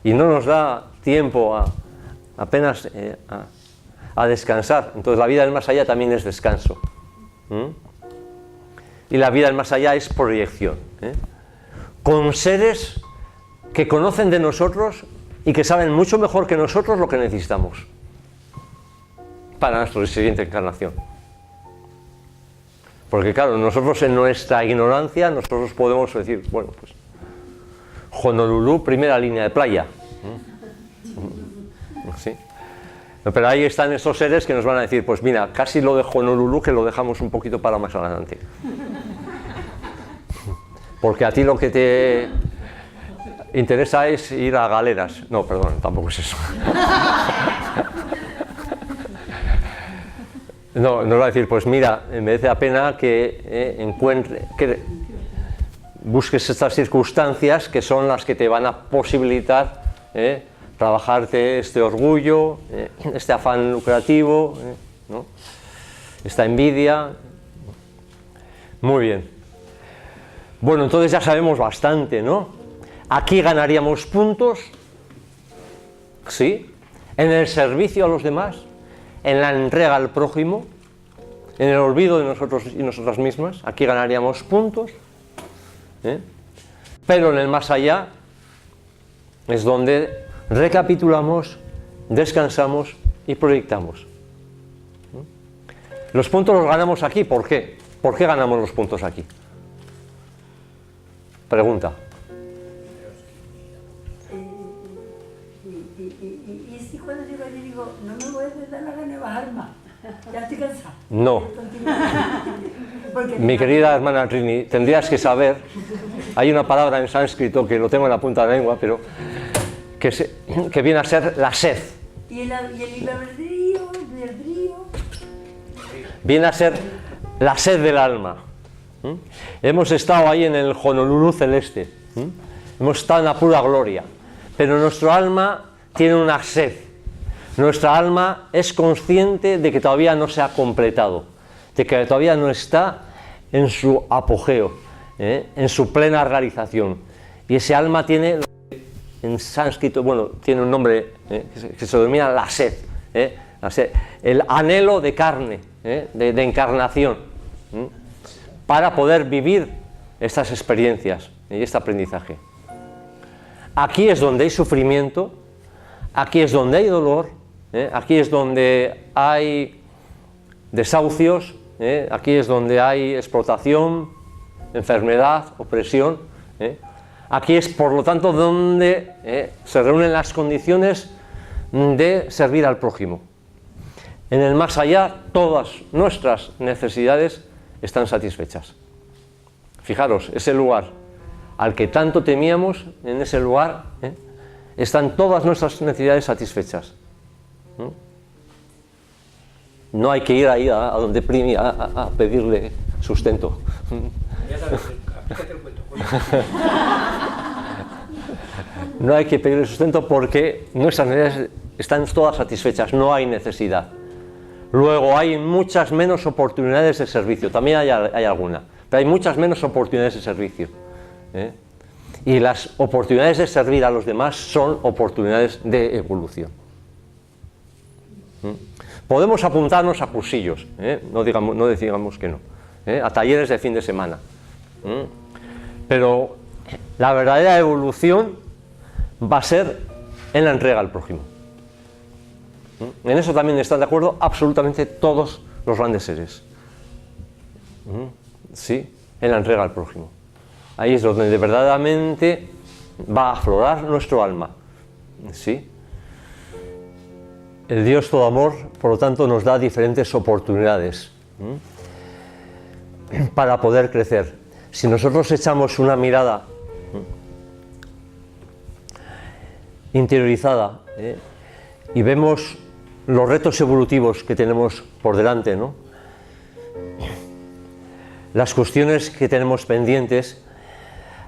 y no nos da tiempo apenas a descansar. Entonces la vida del más allá también es descanso. Y la vida del más allá es proyección, con seres que conocen de nosotros y que saben mucho mejor que nosotros lo que necesitamos para nuestra siguiente encarnación. Porque claro, nosotros en nuestra ignorancia, nosotros podemos decir, bueno, pues Honolulu, primera línea de playa. ¿Sí? Pero ahí están esos seres que nos van a decir, pues mira, casi lo de Honolulu que lo dejamos un poquito para más adelante. Porque a ti lo que te interesa es ir a galeras. No, perdón, tampoco es eso. No, nos va a decir, pues mira, merece la pena que que busques estas circunstancias que son las que te van a posibilitar trabajarte este orgullo, este afán lucrativo, ¿no? Esta envidia. Muy bien. Bueno, entonces ya sabemos bastante, ¿no? Aquí ganaríamos puntos, ¿sí? En el servicio a los demás, en la entrega al prójimo, en el olvido de nosotros y nosotras mismas. Aquí ganaríamos puntos, pero en el más allá es donde recapitulamos, descansamos y proyectamos. Los puntos los ganamos aquí, ¿por qué? ¿Por qué ganamos los puntos aquí? Pregunta. Y si cuando llego allí digo, no me voy a dar la gana de bajar más, ya estoy cansada. No. Mi querida hermana Trini, tendrías que saber, hay una palabra en sánscrito que lo tengo en la punta de la lengua, pero que viene a ser la sed. Y el albedrío, viene a ser la sed del alma. Hemos estado ahí en el Honolulu celeste, hemos estado en la pura gloria, pero nuestro alma tiene una sed. Nuestra alma es consciente de que todavía no se ha completado, de que todavía no está en su apogeo, en su plena realización. Y ese alma tiene, en sánscrito, bueno, tiene un nombre que se denomina la sed, el anhelo de carne, de encarnación, para poder vivir estas experiencias y este aprendizaje. Aquí es donde hay sufrimiento, aquí es donde hay dolor, aquí es donde hay desahucios, aquí es donde hay explotación, enfermedad, opresión. Aquí es, por lo tanto, donde se reúnen las condiciones de servir al prójimo. En el más allá, todas nuestras necesidades están satisfechas. Fijaros, ese lugar al que tanto temíamos, en ese lugar están todas nuestras necesidades satisfechas. No hay que ir ahí a donde Primi a pedirle sustento. Ya sabes, aplícate el cuento. No hay que pedirle sustento porque nuestras necesidades están todas satisfechas, no hay necesidad. Luego hay muchas menos oportunidades de servicio, también hay alguna, pero hay muchas menos oportunidades de servicio. Y las oportunidades de servir a los demás son oportunidades de evolución. Podemos apuntarnos a cursillos, no digamos que no, a talleres de fin de semana. Pero la verdadera evolución va a ser en la entrega al prójimo. En eso también están de acuerdo absolutamente todos los grandes seres. Sí, en la entrega al prójimo. Ahí es donde verdaderamente va a aflorar nuestro alma. ¿Sí? El Dios todo amor, por lo tanto, nos da diferentes oportunidades para poder crecer. Si nosotros echamos una mirada interiorizada y vemos los retos evolutivos que tenemos por delante, ¿no? Las cuestiones que tenemos pendientes,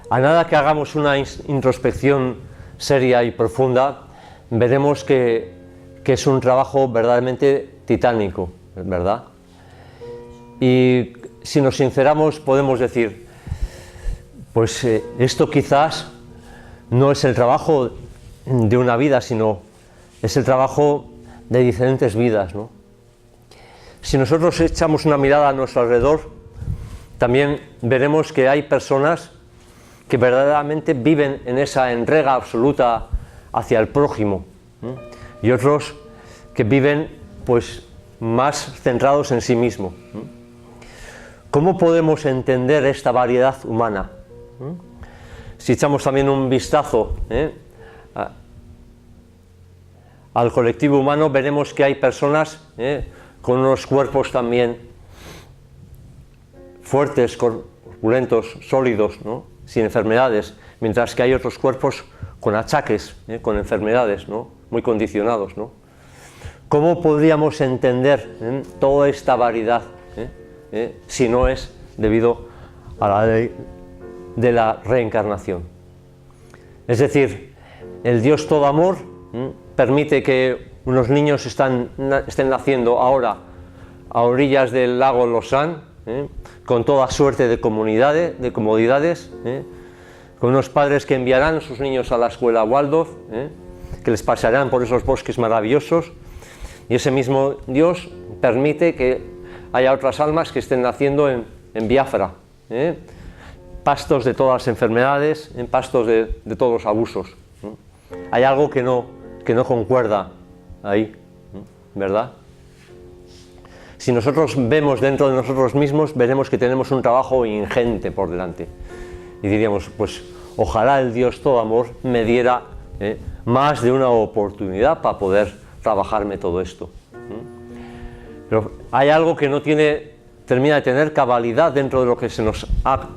a nada que hagamos una introspección seria y profunda, veremos que es un trabajo verdaderamente titánico, ¿verdad? Y si nos sinceramos podemos decir, pues esto quizás no es el trabajo de una vida, sino es el trabajo de diferentes vidas, ¿no? Si nosotros echamos una mirada a nuestro alrededor, también veremos que hay personas que verdaderamente viven en esa entrega absoluta hacia el prójimo, ¿eh? Y otros que viven pues más centrados en sí mismo, ¿eh? ¿Cómo podemos entender esta variedad humana? ¿Eh? Si echamos también un vistazo al colectivo humano, veremos que hay personas con unos cuerpos también fuertes, corpulentos, sólidos, ¿no? Sin enfermedades, mientras que hay otros cuerpos con achaques, con enfermedades, ¿no? Muy condicionados, ¿no? ¿Cómo podríamos entender toda esta variedad si no es debido a la ley de la reencarnación? Es decir, el Dios todo amor permite que unos niños estén naciendo ahora a orillas del lago Lausanne, con toda suerte de comodidades, con unos padres que enviarán a sus niños a la escuela Waldorf, que les pasarán por esos bosques maravillosos, y ese mismo Dios permite que haya otras almas que estén naciendo en Biafra, pastos de todas las enfermedades, en pastos de todos los abusos. Hay algo que no concuerda ahí, ¿verdad? Si nosotros vemos dentro de nosotros mismos, veremos que tenemos un trabajo ingente por delante. Y diríamos, pues ojalá el Dios todo amor me diera más de una oportunidad para poder trabajarme todo esto. Pero hay algo que no termina de tener cabalidad dentro de lo que se nos ha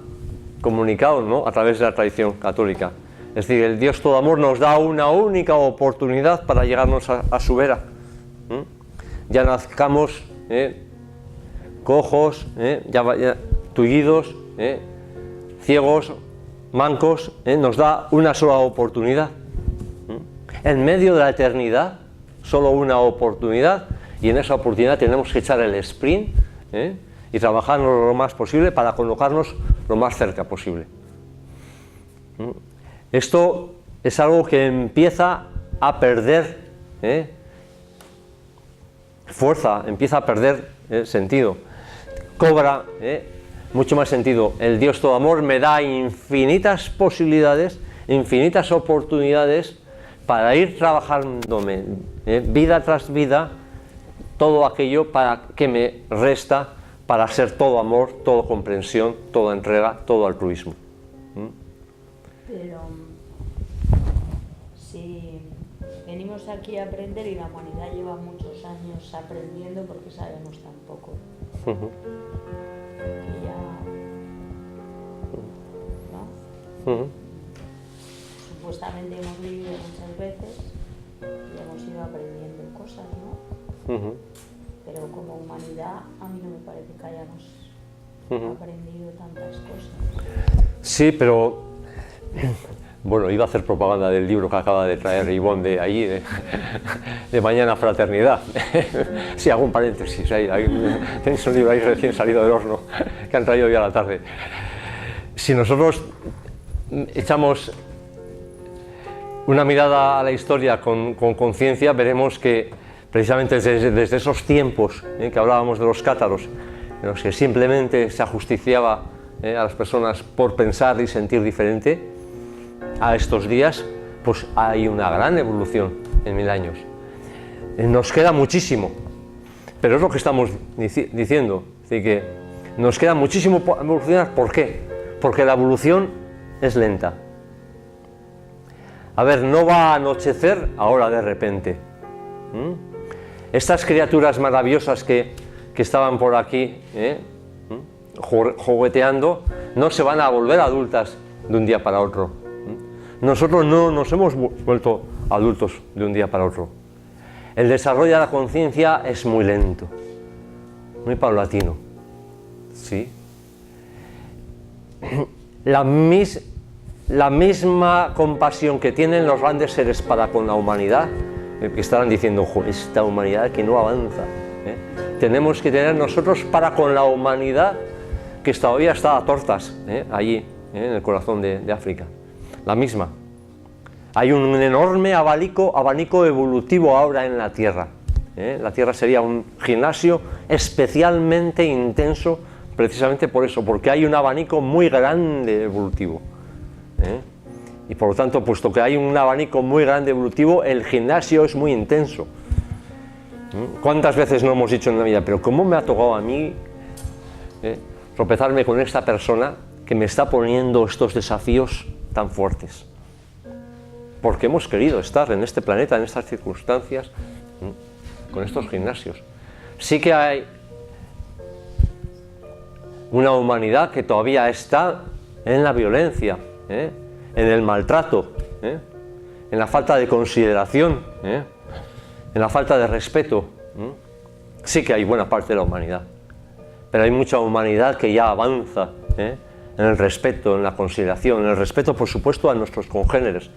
comunicado, ¿no? A través de la tradición católica. Es decir, el Dios todo amor nos da una única oportunidad para llegarnos a su vera. Ya nazcamos cojos, ya tullidos, ciegos, mancos, nos da una sola oportunidad. En medio de la eternidad, solo una oportunidad, y en esa oportunidad tenemos que echar el sprint y trabajarnos lo más posible para colocarnos lo más cerca posible. Esto es algo que empieza a perder fuerza, empieza a perder sentido, cobra mucho más sentido. El Dios todo amor me da infinitas posibilidades, infinitas oportunidades para ir trabajándome vida tras vida todo aquello para que me resta para ser todo amor, todo comprensión, toda entrega, todo altruismo. Pero si venimos aquí a aprender y la humanidad lleva muchos años aprendiendo porque sabemos tan poco, que ya, ¿no? Supuestamente hemos vivido muchas veces y hemos ido aprendiendo cosas, ¿no? Pero como humanidad a mí no me parece que hayamos aprendido tantas cosas. Sí, pero bueno, iba a hacer propaganda del libro que acaba de traer Ivonne de allí, de Mañana Fraternidad. Sí, hago un paréntesis, tenéis un libro ahí recién salido del horno que han traído hoy a la tarde. Si nosotros echamos una mirada a la historia con conciencia, veremos que precisamente desde esos tiempos que hablábamos de los cátaros, en los que simplemente se ajusticiaba a las personas por pensar y sentir diferente, a estos días pues hay una gran evolución en 1000 años. Nos queda muchísimo, pero es lo que estamos diciendo, es decir, que nos queda muchísimo por evolucionar. ¿Por qué? Porque la evolución es lenta. A ver, no va a anochecer ahora de repente. Estas criaturas maravillosas que estaban por aquí jugueteando, no se van a volver adultas de un día para otro. Nosotros no nos hemos vuelto adultos de un día para otro. el desarrollo de la conciencia es muy lento, muy paulatino. ¿Sí? La misma compasión que tienen los grandes seres para con la humanidad, que estarán diciendo, esta humanidad que no avanza, tenemos que tener nosotros para con la humanidad que todavía está a tortas, allí, en el corazón de África. La misma. Hay un enorme abanico evolutivo ahora en la Tierra. La Tierra sería un gimnasio especialmente intenso, precisamente por eso, porque hay un abanico muy grande evolutivo. Y por lo tanto, puesto que hay un abanico muy grande evolutivo, el gimnasio es muy intenso. ¿Cuántas veces no hemos dicho en la vida, pero cómo me ha tocado a mí tropezarme con esta persona que me está poniendo estos desafíos tan fuertes? Porque hemos querido estar en este planeta, en estas circunstancias, con estos gimnasios. Sí que hay una humanidad que todavía está en la violencia, en el maltrato, en la falta de consideración, en la falta de respeto. Sí que hay buena parte de la humanidad, pero hay mucha humanidad que ya avanza en el respeto, en la consideración, en el respeto, por supuesto, a nuestros congéneres,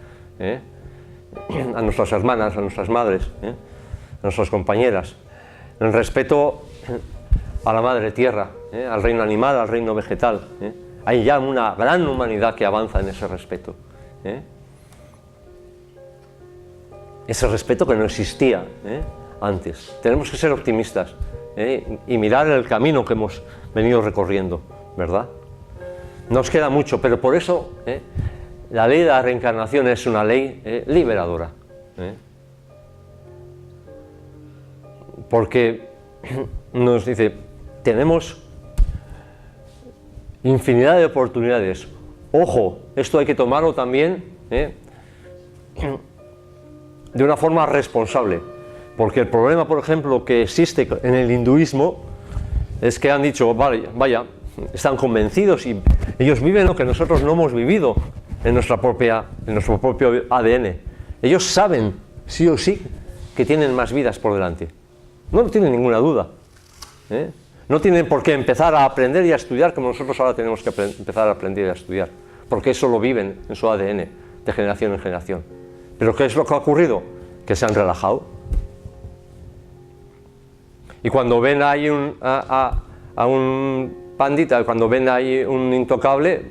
a nuestras hermanas, a nuestras madres, a nuestras compañeras, en el respeto a la madre tierra, al reino animal, al reino vegetal. Hay ya una gran humanidad que avanza en ese respeto. Ese respeto que no existía antes. Tenemos que ser optimistas y mirar el camino que hemos venido recorriendo, ¿verdad? Nos queda mucho, pero por eso la ley de la reencarnación es una ley liberadora. Porque nos dice, tenemos infinidad de oportunidades. Ojo, esto hay que tomarlo también de una forma responsable, porque el problema, por ejemplo, que existe en el hinduismo es que han dicho, vaya, están convencidos y ellos viven lo que nosotros no hemos vivido en nuestro propio ADN. Ellos saben, sí o sí, que tienen más vidas por delante. No tienen ninguna duda. No tienen por qué empezar a aprender y a estudiar como nosotros ahora tenemos que empezar a aprender y a estudiar, porque eso lo viven en su ADN, de generación en generación. Pero ¿qué es lo que ha ocurrido? Que se han relajado. Y cuando ven ahí a un pandita, cuando ven ahí un intocable,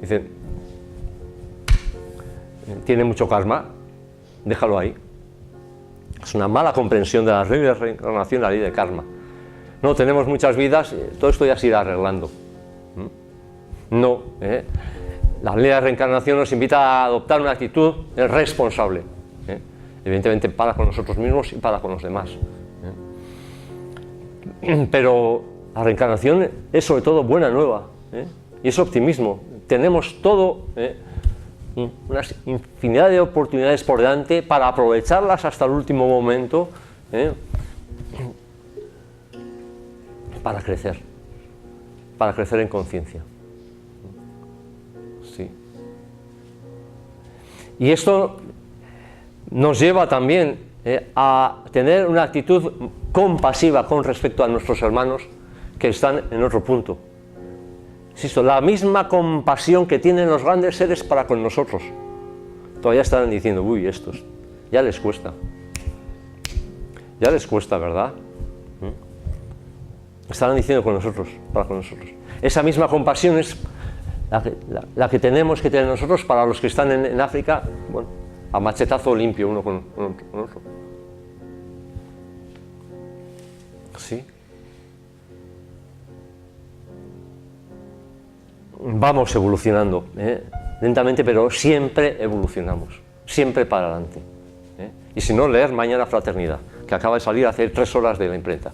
dicen, tiene mucho karma, déjalo ahí. Es una mala comprensión de la ley de reencarnación, la ley de karma. No, tenemos muchas vidas, todo esto ya se irá arreglando. No, la ley de reencarnación nos invita a adoptar una actitud responsable, evidentemente para con nosotros mismos y para con los demás. Pero la reencarnación es sobre todo buena nueva, y es optimismo. Tenemos todo, una infinidad de oportunidades por delante para aprovecharlas hasta el último momento, para crecer en conciencia. Sí. Y esto nos lleva también a tener una actitud compasiva con respecto a nuestros hermanos que están en otro punto. Insisto, la misma compasión que tienen los grandes seres para con nosotros. Todavía estarán diciendo, uy, estos, ya les cuesta. Ya les cuesta, ¿verdad? Estarán diciendo con nosotros, para con nosotros. Esa misma compasión es la que tenemos que tener nosotros para los que están en África, bueno, a machetazo limpio uno con otro. Sí. Vamos evolucionando, lentamente, pero siempre evolucionamos, siempre para adelante. Y si no, leer mañana Fraternidad, que acaba de salir hace 3 horas de la imprenta.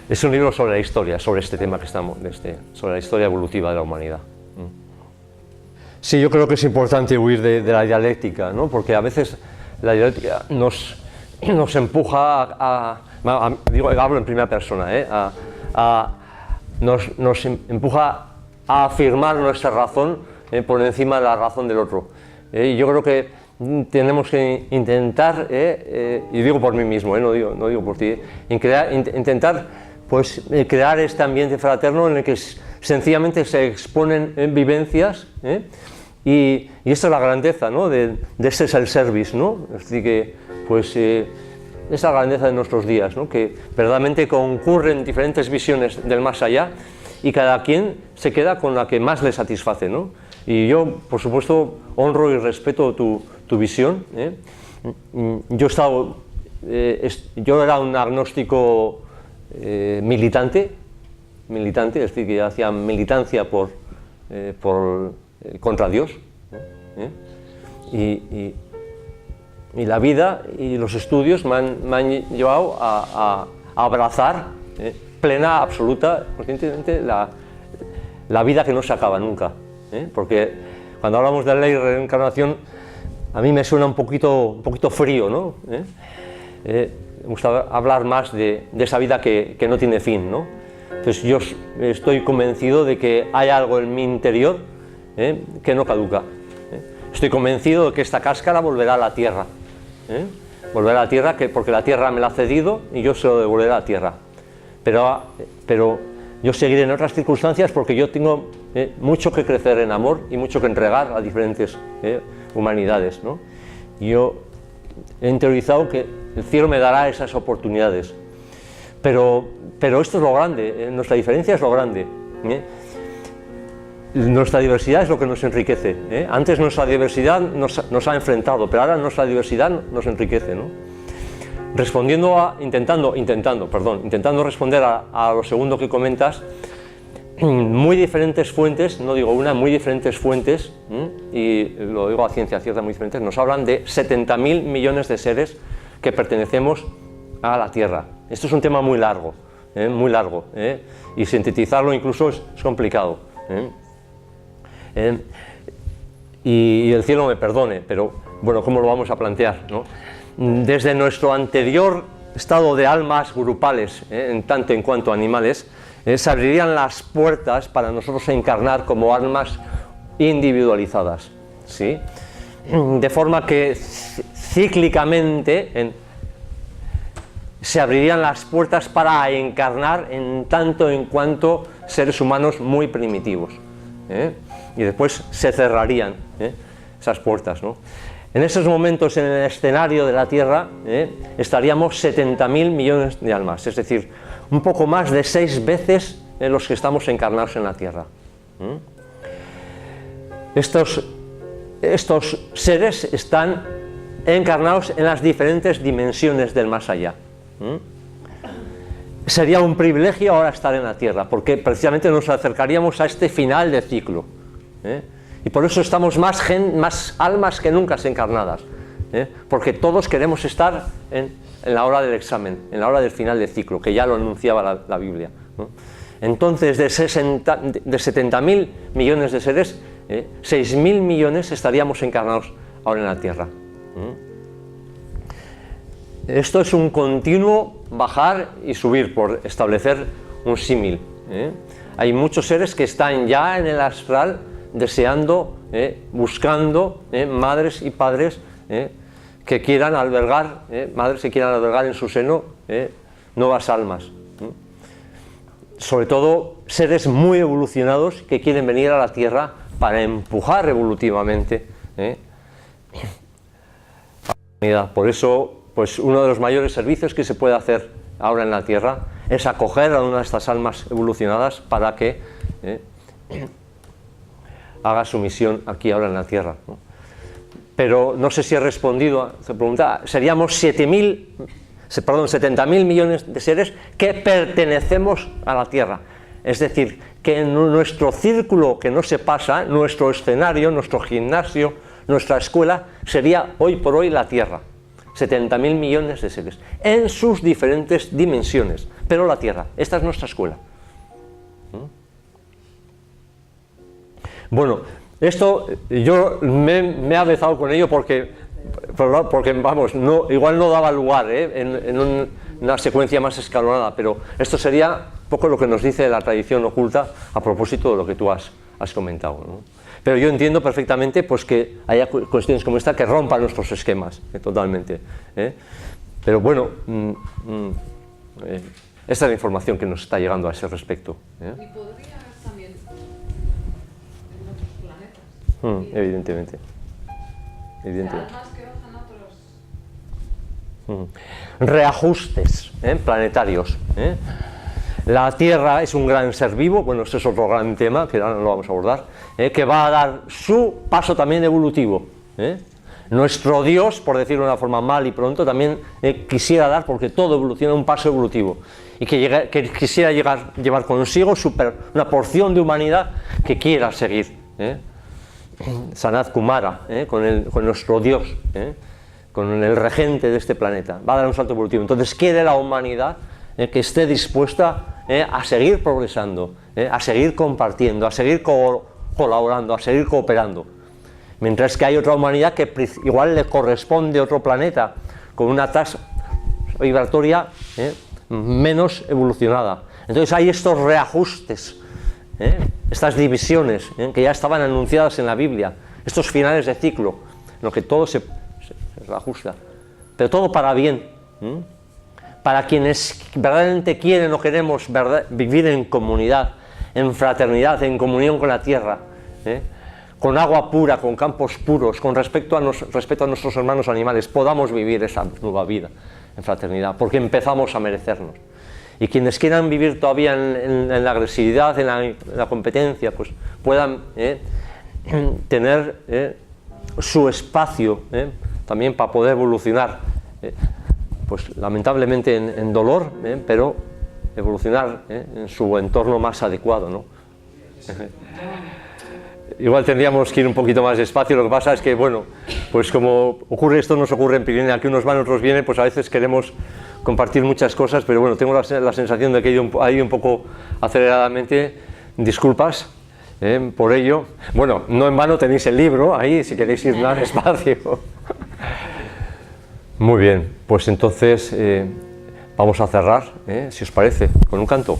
Es un libro sobre la historia, sobre este tema que estamos, sobre la historia evolutiva de la humanidad. Sí, yo creo que es importante huir de la dialéctica, ¿no? Porque a veces la dialéctica nos empuja hablo en primera persona, nos empuja a afirmar nuestra razón por encima de la razón del otro. Y yo creo que tenemos que intentar, y digo por mí mismo, no digo por ti, intentar pues, crear este ambiente fraterno en el que sencillamente se exponen vivencias, y esta es la grandeza, ¿no? de este self-service, ¿no? Es decir, que pues, es la grandeza de nuestros días, ¿no? Que verdaderamente concurren diferentes visiones del más allá y cada quien se queda con la que más le satisface, ¿no? Y yo, por supuesto, honro y respeto tu visión. Yo era un agnóstico militante, es decir, que hacía militancia contra Dios. Y la vida y los estudios me han llevado a abrazar plena, absoluta, conscientemente la vida que no se acaba nunca. Porque cuando hablamos de la ley de reencarnación, a mí me suena un poquito frío, ¿no? Me gusta hablar más de esa vida que no tiene fin, ¿no? Entonces yo estoy convencido de que hay algo en mi interior que no caduca. Estoy convencido de que esta cáscara volverá a la tierra. Volverá a la tierra porque la tierra me la ha cedido y yo se lo devolveré a la tierra. Pero yo seguiré en otras circunstancias porque yo tengo mucho que crecer en amor y mucho que entregar a diferentes humanidades, ¿no? Y yo he interiorizado que el cielo me dará esas oportunidades. Pero esto es lo grande, nuestra diferencia es lo grande. Nuestra diversidad es lo que nos enriquece. Antes nuestra diversidad nos ha enfrentado, pero ahora nuestra diversidad nos enriquece, ¿no? Intentando responder a lo segundo que comentas, muy diferentes fuentes, no digo una, muy diferentes fuentes, y lo digo a ciencia cierta, muy diferentes, nos hablan de 70.000 millones de seres que pertenecemos a la Tierra. Esto es un tema muy largo, y sintetizarlo incluso es complicado. Y el cielo me perdone, pero bueno, ¿cómo lo vamos a plantear, ¿no? Desde nuestro anterior estado de almas grupales, en tanto en cuanto animales, se abrirían las puertas para nosotros encarnar como almas individualizadas, ¿sí? De forma que cíclicamente se abrirían las puertas para encarnar en tanto en cuanto seres humanos muy primitivos, y después se cerrarían esas puertas, ¿no? En esos momentos en el escenario de la Tierra estaríamos 70.000 millones de almas, es decir, un poco más de 6 veces los que estamos encarnados en la Tierra. Estos seres están encarnados en las diferentes dimensiones del más allá. Sería un privilegio ahora estar en la Tierra, porque precisamente nos acercaríamos a este final de ciclo. Y por eso estamos más almas que nunca encarnadas, porque todos queremos estar en la hora del examen, en la hora del final del ciclo, que ya lo anunciaba la Biblia, ¿no? Entonces, de 70.000 millones de seres, 6.000 millones estaríamos encarnados ahora en la Tierra. Esto es un continuo bajar y subir, por establecer un símil. Hay muchos seres que están ya en el astral, deseando, buscando madres y padres que quieran albergar, en su seno nuevas almas. Sobre todo seres muy evolucionados que quieren venir a la Tierra para empujar evolutivamente a la humanidad. Por eso, pues uno de los mayores servicios que se puede hacer ahora en la Tierra es acoger a una de estas almas evolucionadas para que haga su misión aquí ahora en la Tierra, ¿no? Pero no sé si he respondido a esa pregunta. Seríamos 70.000 millones de seres que pertenecemos a la Tierra. Es decir, que en nuestro círculo que no se pasa, nuestro escenario, nuestro gimnasio, nuestra escuela, sería hoy por hoy la Tierra. 70.000 millones de seres, en sus diferentes dimensiones. Pero la Tierra, esta es nuestra escuela. Bueno, esto yo me he avezado con ello porque vamos, igual no daba lugar en una secuencia más escalonada, pero esto sería poco lo que nos dice la tradición oculta a propósito de lo que tú has comentado, ¿no? Pero yo entiendo perfectamente pues, que haya cuestiones como esta que rompan nuestros esquemas, totalmente. Pero bueno, esta es la información que nos está llegando a ese respecto. Y podría también en otros planetas. Evidentemente. Almas que bajan a otros. Reajustes planetarios. La Tierra es un gran ser vivo, bueno, este es otro gran tema que ahora no lo vamos a abordar, que va a dar su paso también evolutivo. Nuestro Dios, por decirlo de una forma mal y pronto, también quisiera dar, porque todo evoluciona, un paso evolutivo, y que quisiera llevar consigo una porción de humanidad que quiera seguir. Sanat Kumara, con nuestro Dios, con el regente de este planeta, va a dar un salto evolutivo. Entonces quiere la humanidad que esté dispuesta a seguir progresando, a seguir compartiendo, a seguir colaborando, a seguir cooperando. Mientras que hay otra humanidad que igual le corresponde otro planeta con una tasa vibratoria menos evolucionada. Entonces hay estos reajustes, estas divisiones que ya estaban anunciadas en la Biblia, estos finales de ciclo, en lo que todo se reajusta, pero todo para bien. Para quienes verdaderamente quieren o queremos vivir en comunidad, en fraternidad, en comunión con la tierra, con agua pura, con campos puros, con respeto a nuestros hermanos animales, podamos vivir esa nueva vida en fraternidad, porque empezamos a merecernos. Y quienes quieran vivir todavía en la agresividad, en la competencia, pues puedan tener su espacio también para poder evolucionar. Pues lamentablemente en dolor, pero evolucionar en su entorno más adecuado, ¿no? Igual tendríamos que ir un poquito más despacio, lo que pasa es que, bueno, pues como ocurre esto, nos ocurre en Pirine, aquí unos van, otros vienen, pues a veces queremos compartir muchas cosas, pero bueno, tengo la sensación de que he ido un poco aceleradamente, disculpas por ello. Bueno, no en vano tenéis el libro ahí, si queréis ir más despacio. Muy bien, pues entonces vamos a cerrar, si os parece, con un canto.